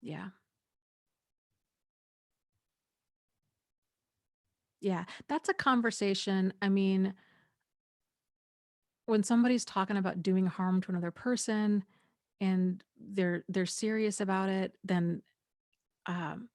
Yeah. Yeah. That's a conversation. I mean, when somebody's talking about doing harm to another person and they're serious about it, then um,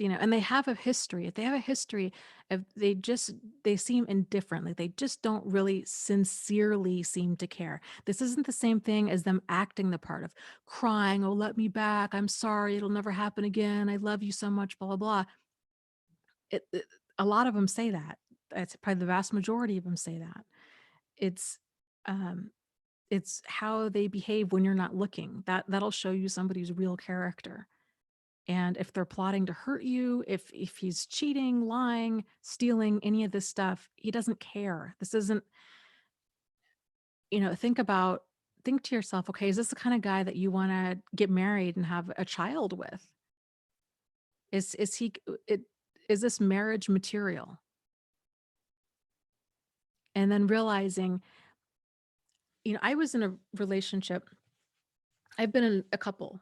and they have a history. If they have a history of they seem indifferent, like they just don't really sincerely seem to care. This isn't the same thing as them acting the part of crying, "Oh, let me back. I'm sorry. It'll never happen again. I love you so much, blah blah blah." A lot of them say that. It's probably the vast majority of them say that. It's um it's how they behave when you're not looking. That'll show you somebody's real character. And if they're plotting to hurt you, if he's cheating, lying, stealing, any of this stuff, he doesn't care. This isn't, think to yourself, okay, is this the kind of guy that you want to get married and have a child with? Is he it is this marriage material? And then realizing, I was in a relationship. I've been in a couple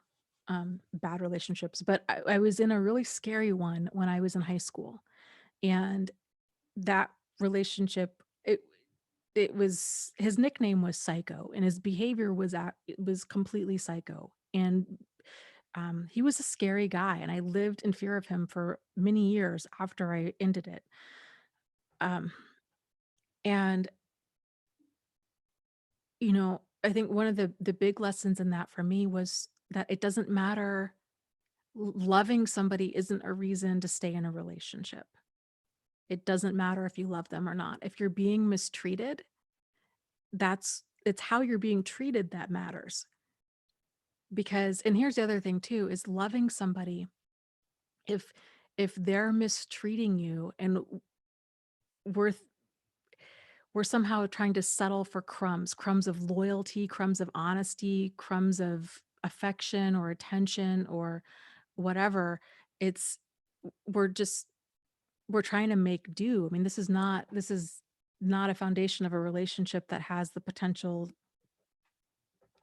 bad relationships, but I was in a really scary one when I was in high school. And that relationship, it was his nickname was Psycho, and his behavior it was completely psycho. And he was a scary guy, and I lived in fear of him for many years after I ended it. Um, and I think one of the big lessons in that for me was that it doesn't matter. Loving somebody isn't a reason to stay in a relationship. It doesn't matter if you love them or not. If you're being mistreated, it's how you're being treated that matters. Because, and here's the other thing too, is loving somebody, if they're mistreating you and we're we're somehow trying to settle for crumbs of loyalty, crumbs of honesty, crumbs of affection or attention or whatever, it's we're just we're trying to make do. I mean, this is not a foundation of a relationship that has the potential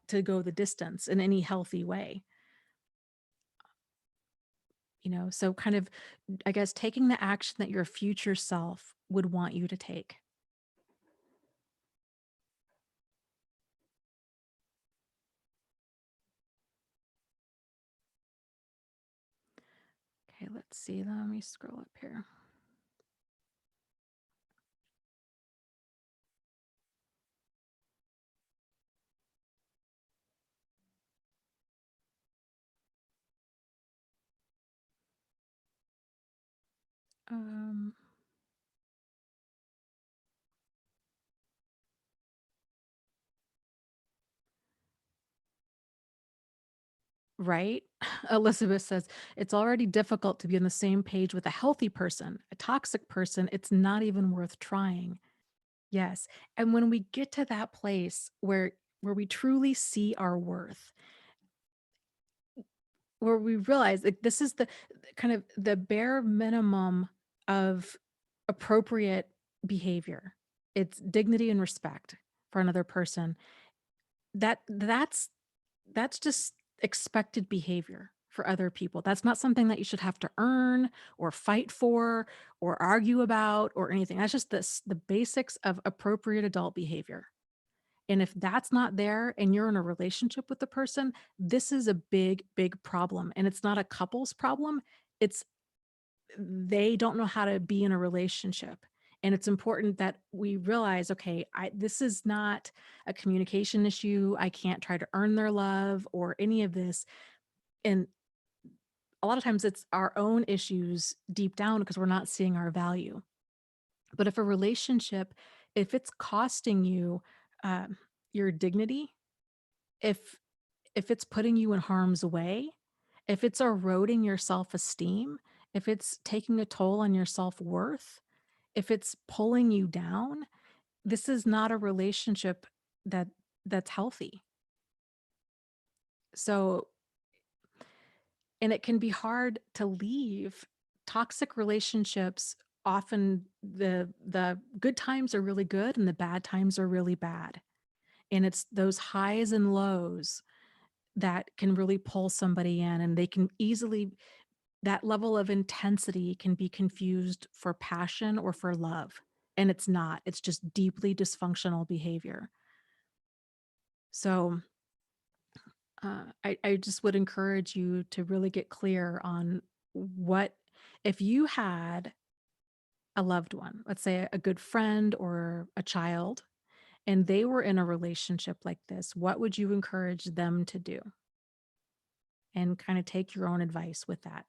to go the distance in any healthy way. So kind of, I guess, taking the action that your future self would want you to take. Okay, let's see. Let me scroll up here. Um, right? Elizabeth says, it's already difficult to be on the same page with a healthy person. A toxic person, it's not even worth trying. Yes. And when we get to that place where we truly see our worth, where we realize like this is the kind of the bare minimum of appropriate behavior. It's dignity and respect for another person. That's just expected behavior for other people. That's not something that you should have to earn or fight for or argue about or anything. That's just the basics of appropriate adult behavior. And if that's not there and you're in a relationship with the person, this is a big, big problem. And it's not a couple's problem. It's they don't know how to be in a relationship. And it's important that we realize, okay, this is not a communication issue. I can't try to earn their love or any of this. And a lot of times it's our own issues deep down because we're not seeing our value. But if a relationship, if it's costing you um, your dignity, if it's putting you in harm's way, if it's eroding your self-esteem, if it's taking a toll on your self-worth, if it's pulling you down, this is not a relationship that that's healthy. So, and it can be hard to leave toxic relationships often the good times are really good and the bad times are really bad. And it's those highs and lows that can really pull somebody in, and they can easily that level of intensity can be confused for passion or for love. And it's not. It's just deeply dysfunctional behavior. So I just would encourage you to really get clear on what, if you had a loved one, let's say a good friend or a child, and they were in a relationship like this, what would you encourage them to do? And kind of take your own advice with that.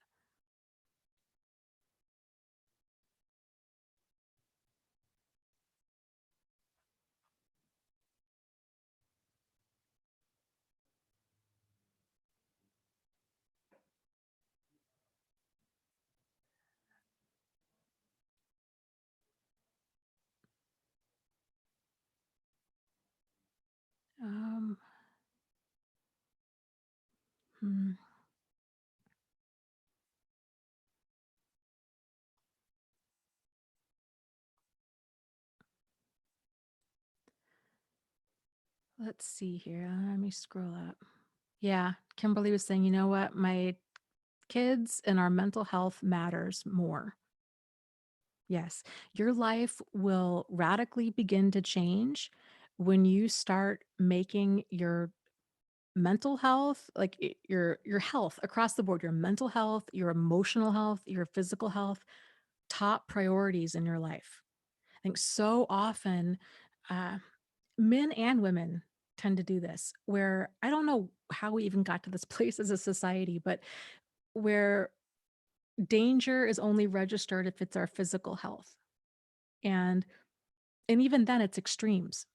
Um, hmm, let's see here. Let me scroll up. Yeah, Kimberly was saying, you know what? My kids and our mental health matters more. Yes, your life will radically begin to change when you start making your mental health, like your health across the board, your mental health, your emotional health, your physical health, top priorities in your life. I think so often, uh, men and women tend to do this, where I don't know how we even got to this place as a society, but where danger is only registered if it's our physical health. And and even then it's extremes.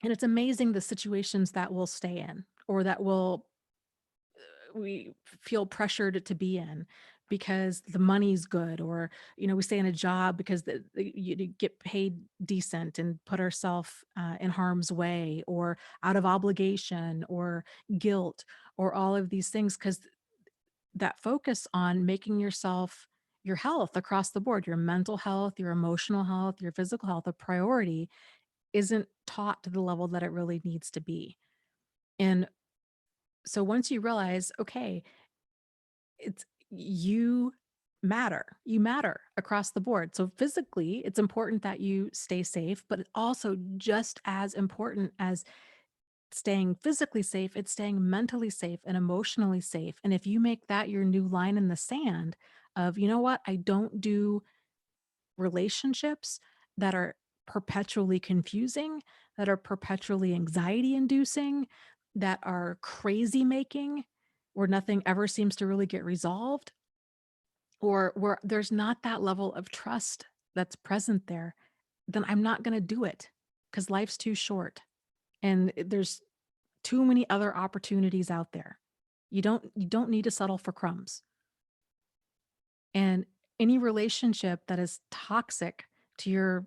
And it's amazing the situations that we'll stay in, or that will we feel pressured to be in because the money's good, or we stay in a job because you get paid decent and put ourselves in harm's way, or out of obligation or guilt, or all of these things, because that focus on making yourself, your health across the board, your mental health, your emotional health, your physical health, a priority, isn't taught to the level that it really needs to be. And so once you realize, okay, it's you matter across the board. So physically, it's important that you stay safe, but it's also just as important as staying physically safe, it's staying mentally safe and emotionally safe. And if you make that your new line in the sand of, you know what, I don't do relationships that are perpetually confusing, that are perpetually anxiety inducing, that are crazy making, where nothing ever seems to really get resolved, or where there's not that level of trust that's present there, then I'm not going to do it, because life's too short and there's too many other opportunities out there. You don't need to settle for crumbs. And any relationship that is toxic to your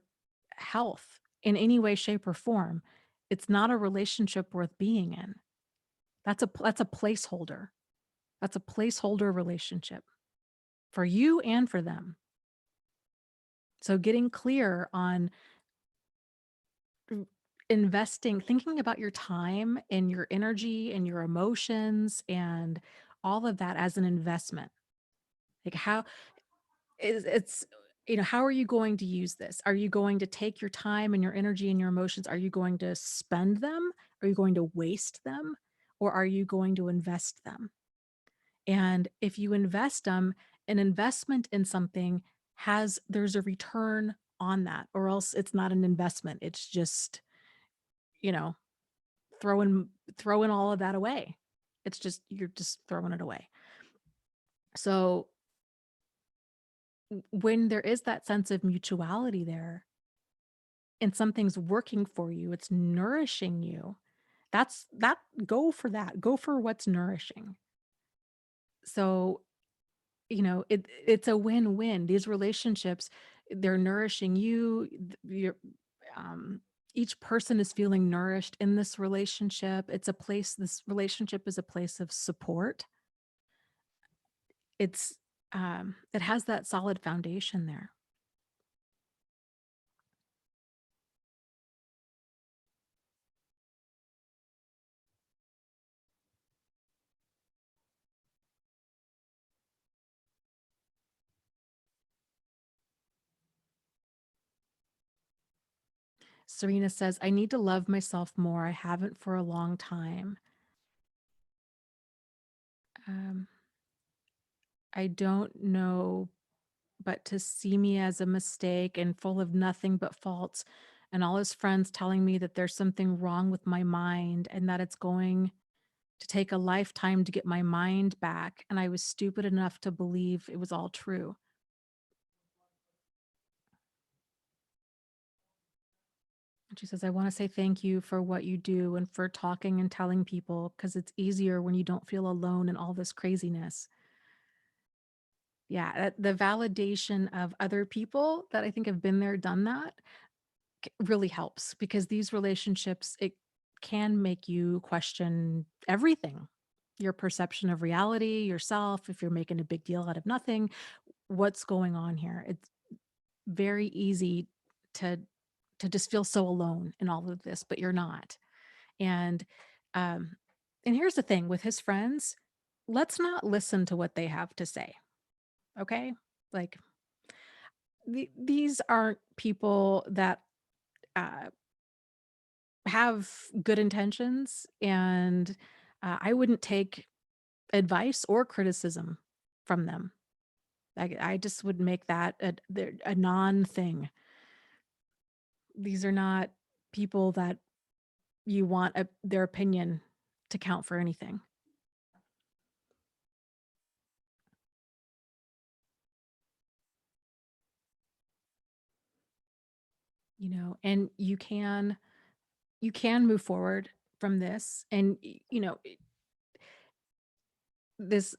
health in any way, shape, or form, it's not a relationship worth being in. That's a placeholder. That's a placeholder relationship for you and for them. So getting clear on investing, thinking about your time and your energy and your emotions and all of that as an investment. Like, how is it's how are you going to use this? Are you going to take your time and your energy and your emotions? Are you going to spend them? Are you going to waste them? Or are you going to invest them? And if you invest them, an investment in something there's a return on that, or else it's not an investment. It's just, you know, throwing throwing all of that away. It's just, you're just throwing it away. So when there is that sense of mutuality there, and something's working for you, it's nourishing you, that go for that. Go for what's nourishing. So, it's a win-win. These relationships, they're nourishing you. You're um each person is feeling nourished in this relationship. This relationship is a place of support. It has that solid foundation there. Serena says, I need to love myself more. I haven't for a long time. Um, I don't know, but to see me as a mistake and full of nothing but faults, and all his friends telling me that there's something wrong with my mind and that it's going to take a lifetime to get my mind back. And I was stupid enough to believe it was all true. And she says, I want to say thank you for what you do and for talking and telling people because it's easier when you don't feel alone in all this craziness. Yeah, the validation of other people that I think have been there, done that really helps because these relationships, it can make you question everything, your perception of reality, yourself, if you're making a big deal out of nothing, what's going on here? It's very easy to just feel so alone in all of this, but you're not. And um and here's the thing with his friends, let's not listen to what they have to say, okay? Like these aren't people that uh have good intentions, and I wouldn't take advice or criticism from them. I just would make that a non thing. These are not people that you want their opinion to count for anything, and you can move forward from this. And this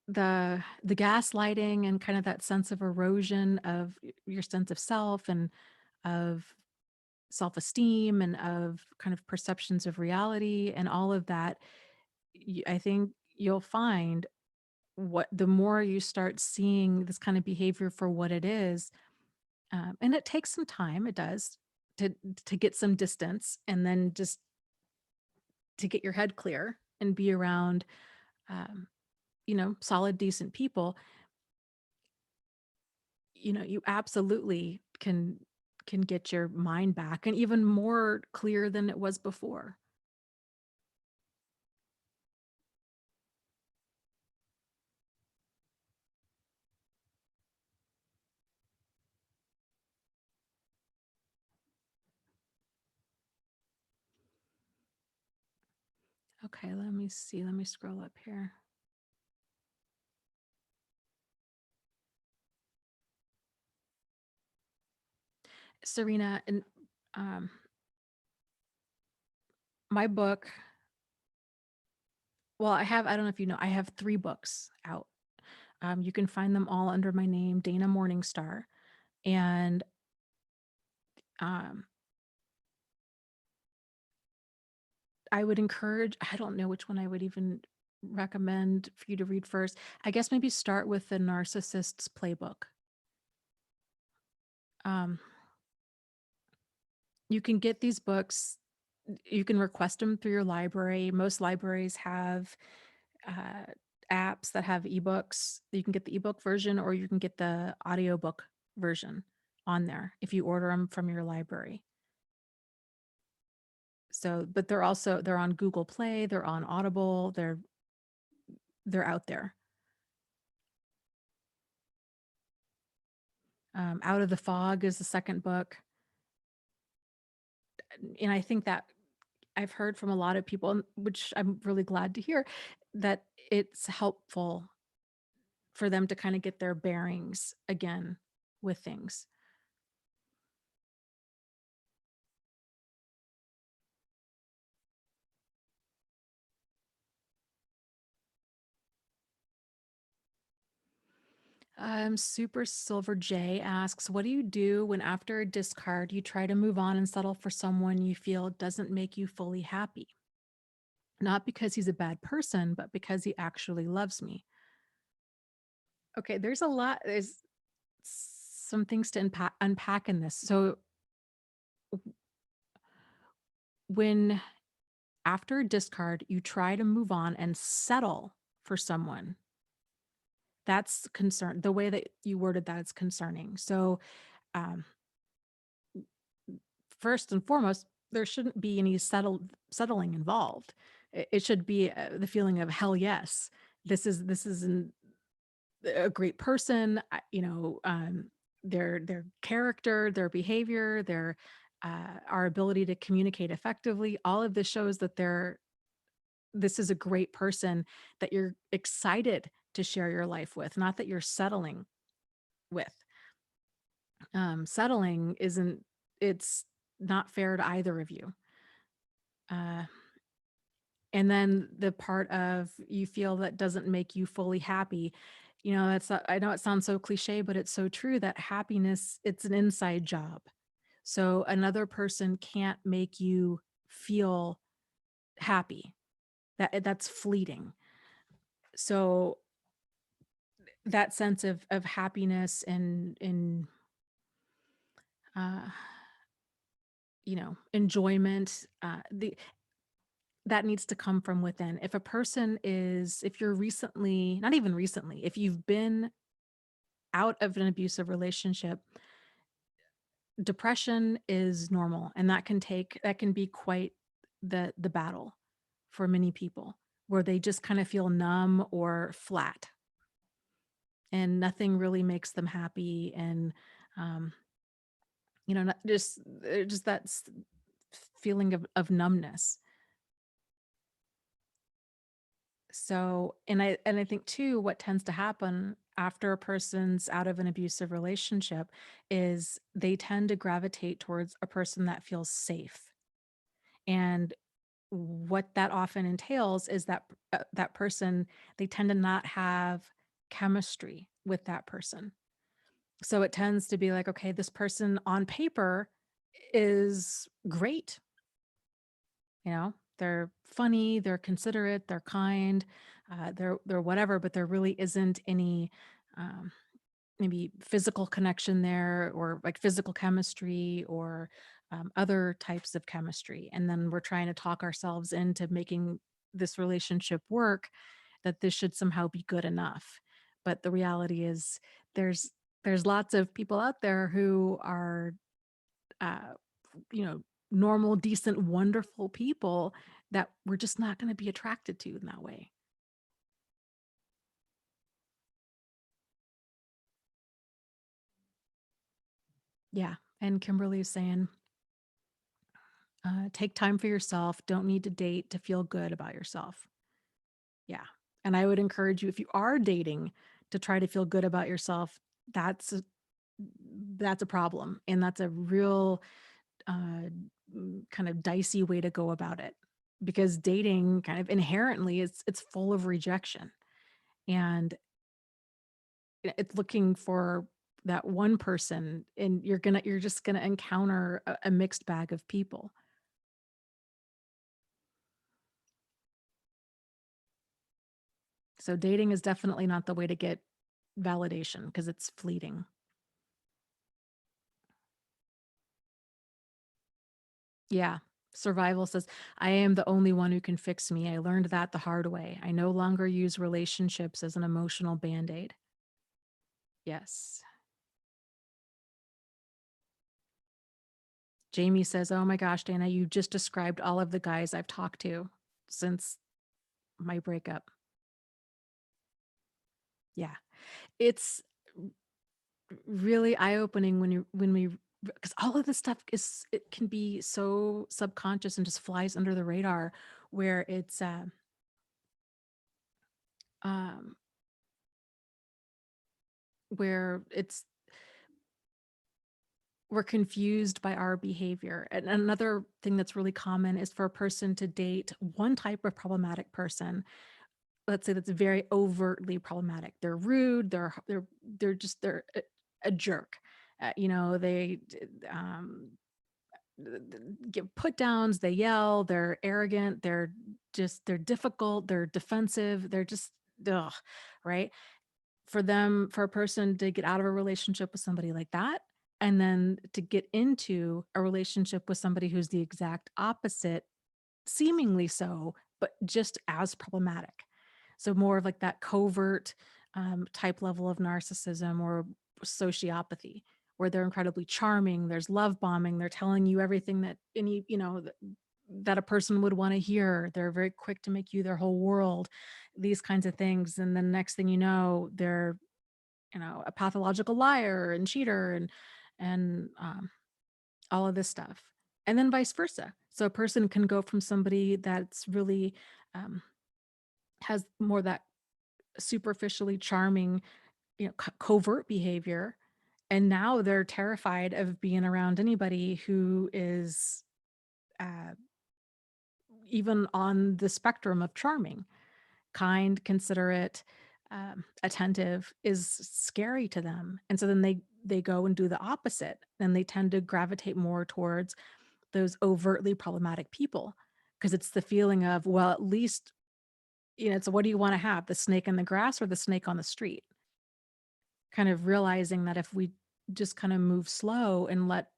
the gaslighting and kind of that sense of erosion of your sense of self and of self-esteem and of kind of perceptions of reality and all of that. I think you'll find what the more you start seeing this kind of behavior for what it is, and it takes some time, it does, to get some distance and then just to get your head clear and be around um, solid, decent people. You absolutely can get your mind back and even more clear than it was before. Okay, let me see. Let me scroll up here. Serena, and um, my book, well, I don't know if you know, I have 3 books out. You can find them all under my name, Dana Morningstar. And um, I would encourage, I don't know which one I would even recommend for you to read first. I guess maybe start with the Narcissist's Playbook. Um, you can get these books, you can request them through your library. Most libraries have uh, apps that have ebooks. You can get the ebook version or you can get the audiobook version on there if you order them from your library. So, but they're on Google Play, they're on Audible, they're out there. Out of the Fog is the second book. And I think that I've heard from a lot of people, which I'm really glad to hear, that it's helpful for them to kind of get their bearings again with things. Super Silver J asks, what do you do when after a discard you try to move on and settle for someone you feel doesn't make you fully happy? Not because he's a bad person, but because he actually loves me. Okay, there's some things to unpack in this. So when after a discard you try to move on and settle for someone, that's concern. The way that you worded that is concerning. So um, first and foremost, there shouldn't be any settling involved. It should be the feeling of hell yes, this is a great person. Their character, their behavior, their our ability to communicate effectively. All of this shows that this is a great person that you're excited to share your life with, not that you're settling with. Settling isn't, it's not fair to either of you. Uh, and then the part of you feel that doesn't make you fully happy. I know it sounds so cliche, but it's so true that happiness, it's an inside job. So another person can't make you feel happy. That's fleeting. So that sense of happiness and uh, enjoyment, that needs to come from within. If a person is, if you're recently, not even recently, if you've been out of an abusive relationship, depression is normal, and that can be quite the battle for many people, where they just kind of feel numb or flat and nothing really makes them happy. And um not just that feeling of numbness. So, and I think too, what tends to happen after a person's out of an abusive relationship is they tend to gravitate towards a person that feels safe. And what that often entails is that that person, they tend to not have chemistry with that person. So it tends to be like, okay, this person on paper is great. They're funny, they're considerate, they're kind, they're whatever, but there really isn't any um, maybe physical connection there, or like physical chemistry, or other types of chemistry. And then we're trying to talk ourselves into making this relationship work, that this should somehow be good enough. But the reality is there's there's lots of people out there who are uh, you know, normal, decent, wonderful people that we're just not going to be attracted to in that way. Yeah. And Kimberly is saying, take time for yourself. Don't need to date to feel good about yourself. Yeah. And I would encourage you, if you are dating, to try to feel good about yourself. That's a, that's a problem. And that's a real uh, kind of dicey way to go about it, because dating kind of inherently it's full of rejection. And it's looking for that one person, and you're just gonna encounter a mixed bag of people. So dating is definitely not the way to get validation, because it's fleeting. Yeah. Survival says, I am the only one who can fix me. I learned that the hard way. I no longer use relationships as an emotional band-aid. Yes. Jamie says, oh my gosh, Dana, you just described all of the guys I've talked to since my breakup. Yeah. It's really eye-opening when we, because all of this stuff it can be so subconscious and just flies under the radar, where it's um where it's we're confused by our behavior. And another thing that's really common is for a person to date one type of problematic person, let's say, that's very overtly problematic. They're rude, they're a jerk. They um give put downs, they yell, they're arrogant, they're difficult, they're defensive, they're just ugh, right? For a person to get out of a relationship with somebody like that, and then to get into a relationship with somebody who's the exact opposite, seemingly so, but just as problematic. So more of like that covert type level of narcissism or sociopathy, where they're incredibly charming. There's love bombing. They're telling you everything that any, that a person would want to hear. They're very quick to make you their whole world, these kinds of things. And then next thing you know, they're, a pathological liar and cheater and all of this stuff. And then vice versa. So a person can go from somebody that's really um, has more that superficially charming, covert behavior, and now they're terrified of being around anybody who is uh, even on the spectrum of charming. Kind, considerate, attentive is scary to them, and so then they go and do the opposite, and they tend to gravitate more towards those overtly problematic people, because it's the feeling of, well, at least, it's what do you want to have, the snake in the grass or the snake on the street? Kind of realizing that if we just kind of move slow and let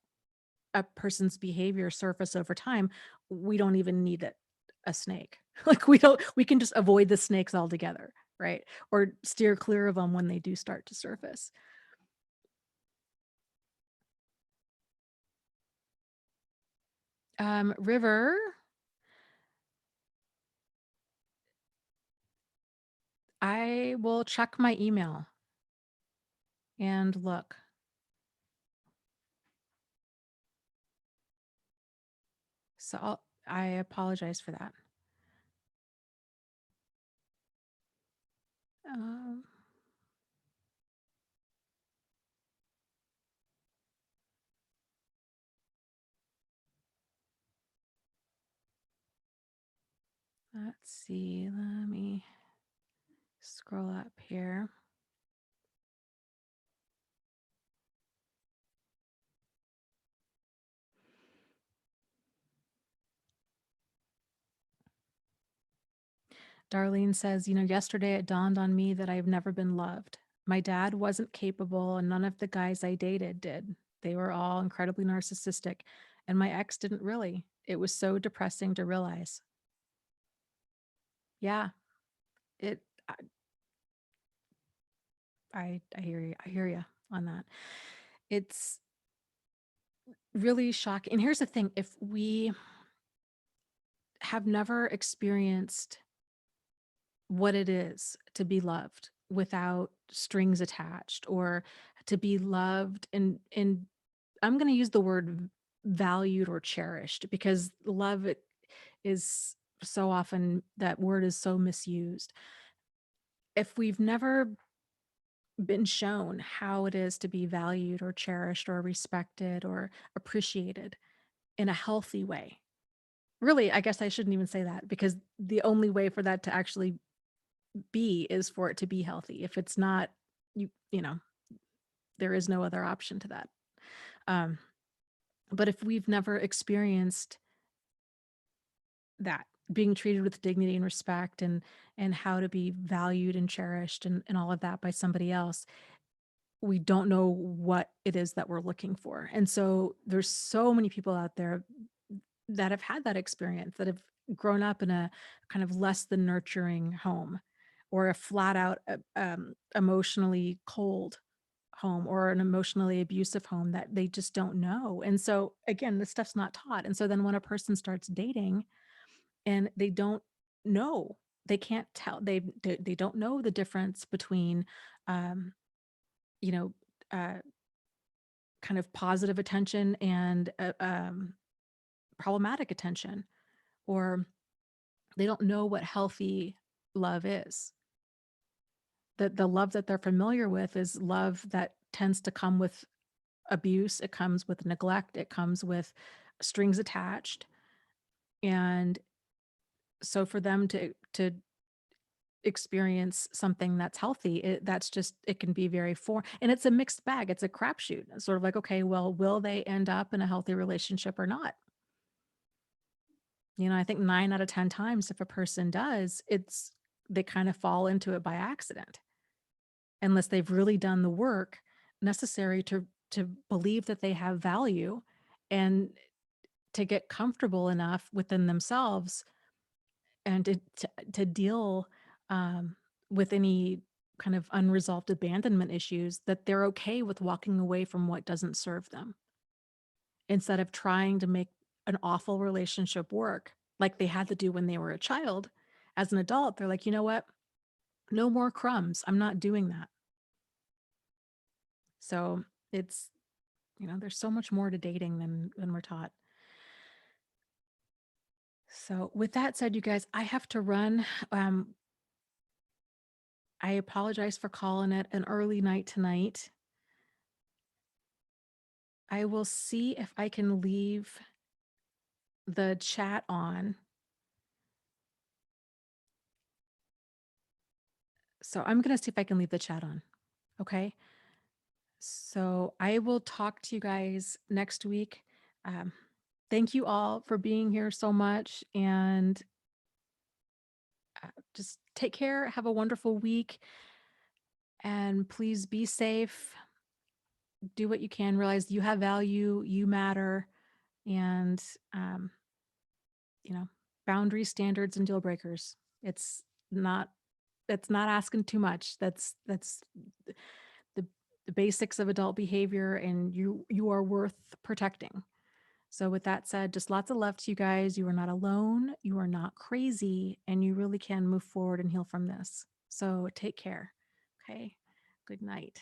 a person's behavior surface over time, we don't even need a snake. Like we can just avoid the snakes altogether, right? Or steer clear of them when they do start to surface. River, I will check my email and look. So I apologize for that. Um, let's see. Let me scroll up here. Darlene says, yesterday it dawned on me that I've never been loved. My dad wasn't capable, and none of the guys I dated did. They were all incredibly narcissistic, and my ex didn't really. It was so depressing to realize. Yeah, it. I hear you. I hear you on that. It's really shocking. And here's the thing: if we have never experienced what it is to be loved without strings attached, or to be loved and I'm going to use the word valued or cherished, because love is so often, that word is so misused. If we've never been shown how it is to be valued or cherished or respected or appreciated in a healthy way, really, I guess I shouldn't even say that, because the only way for that to actually be is for it to be healthy. If it's not, you know, there is no other option to that. Um, but if we've never experienced that, being treated with dignity and respect, and how to be valued and cherished and all of that by somebody else, we don't know what it is that we're looking for. And so there's so many people out there that have had that experience, that have grown up in a kind of less than nurturing home, or a flat out emotionally cold home, or an emotionally abusive home, that they just don't know. And so again, this stuff's not taught. And so then when a person starts dating and they don't know, they can't tell, they don't know the difference between um you know uh kind of positive attention and problematic attention, or they don't know what healthy love is. The love that they're familiar with is love that tends to come with abuse, it comes with neglect, it comes with strings attached. And so for them to experience something that's healthy, that's just, it can be very foreign, and it's a mixed bag. It's a crapshoot. It's sort of like, okay, well, will they end up in a healthy relationship or not? I think 9 out of 10 times, if a person does, they kind of fall into it by accident, unless they've really done the work necessary to believe that they have value, and to get comfortable enough within themselves, and to deal um, with any kind of unresolved abandonment issues, that they're okay with walking away from what doesn't serve them instead of trying to make an awful relationship work like they had to do when they were a child. As an adult, they're like, you know what? No more crumbs. I'm not doing that. So it's, there's so much more to dating than we're taught. So with that said, you guys, I have to run. I apologize for calling it an early night tonight. I will see if I can leave the chat on. So I'm going to see if I can leave the chat on. Okay. So I will talk to you guys next week. Thank you all for being here so much. And just take care. Have a wonderful week. And please be safe. Do what you can. Realize you have value. You matter. And, boundaries, standards, and deal breakers. It's not asking too much. That's the basics of adult behavior, and you are worth protecting. So with that said, just lots of love to you guys. You are not alone. You are not crazy, and you really can move forward and heal from this. So take care. Okay. Good night.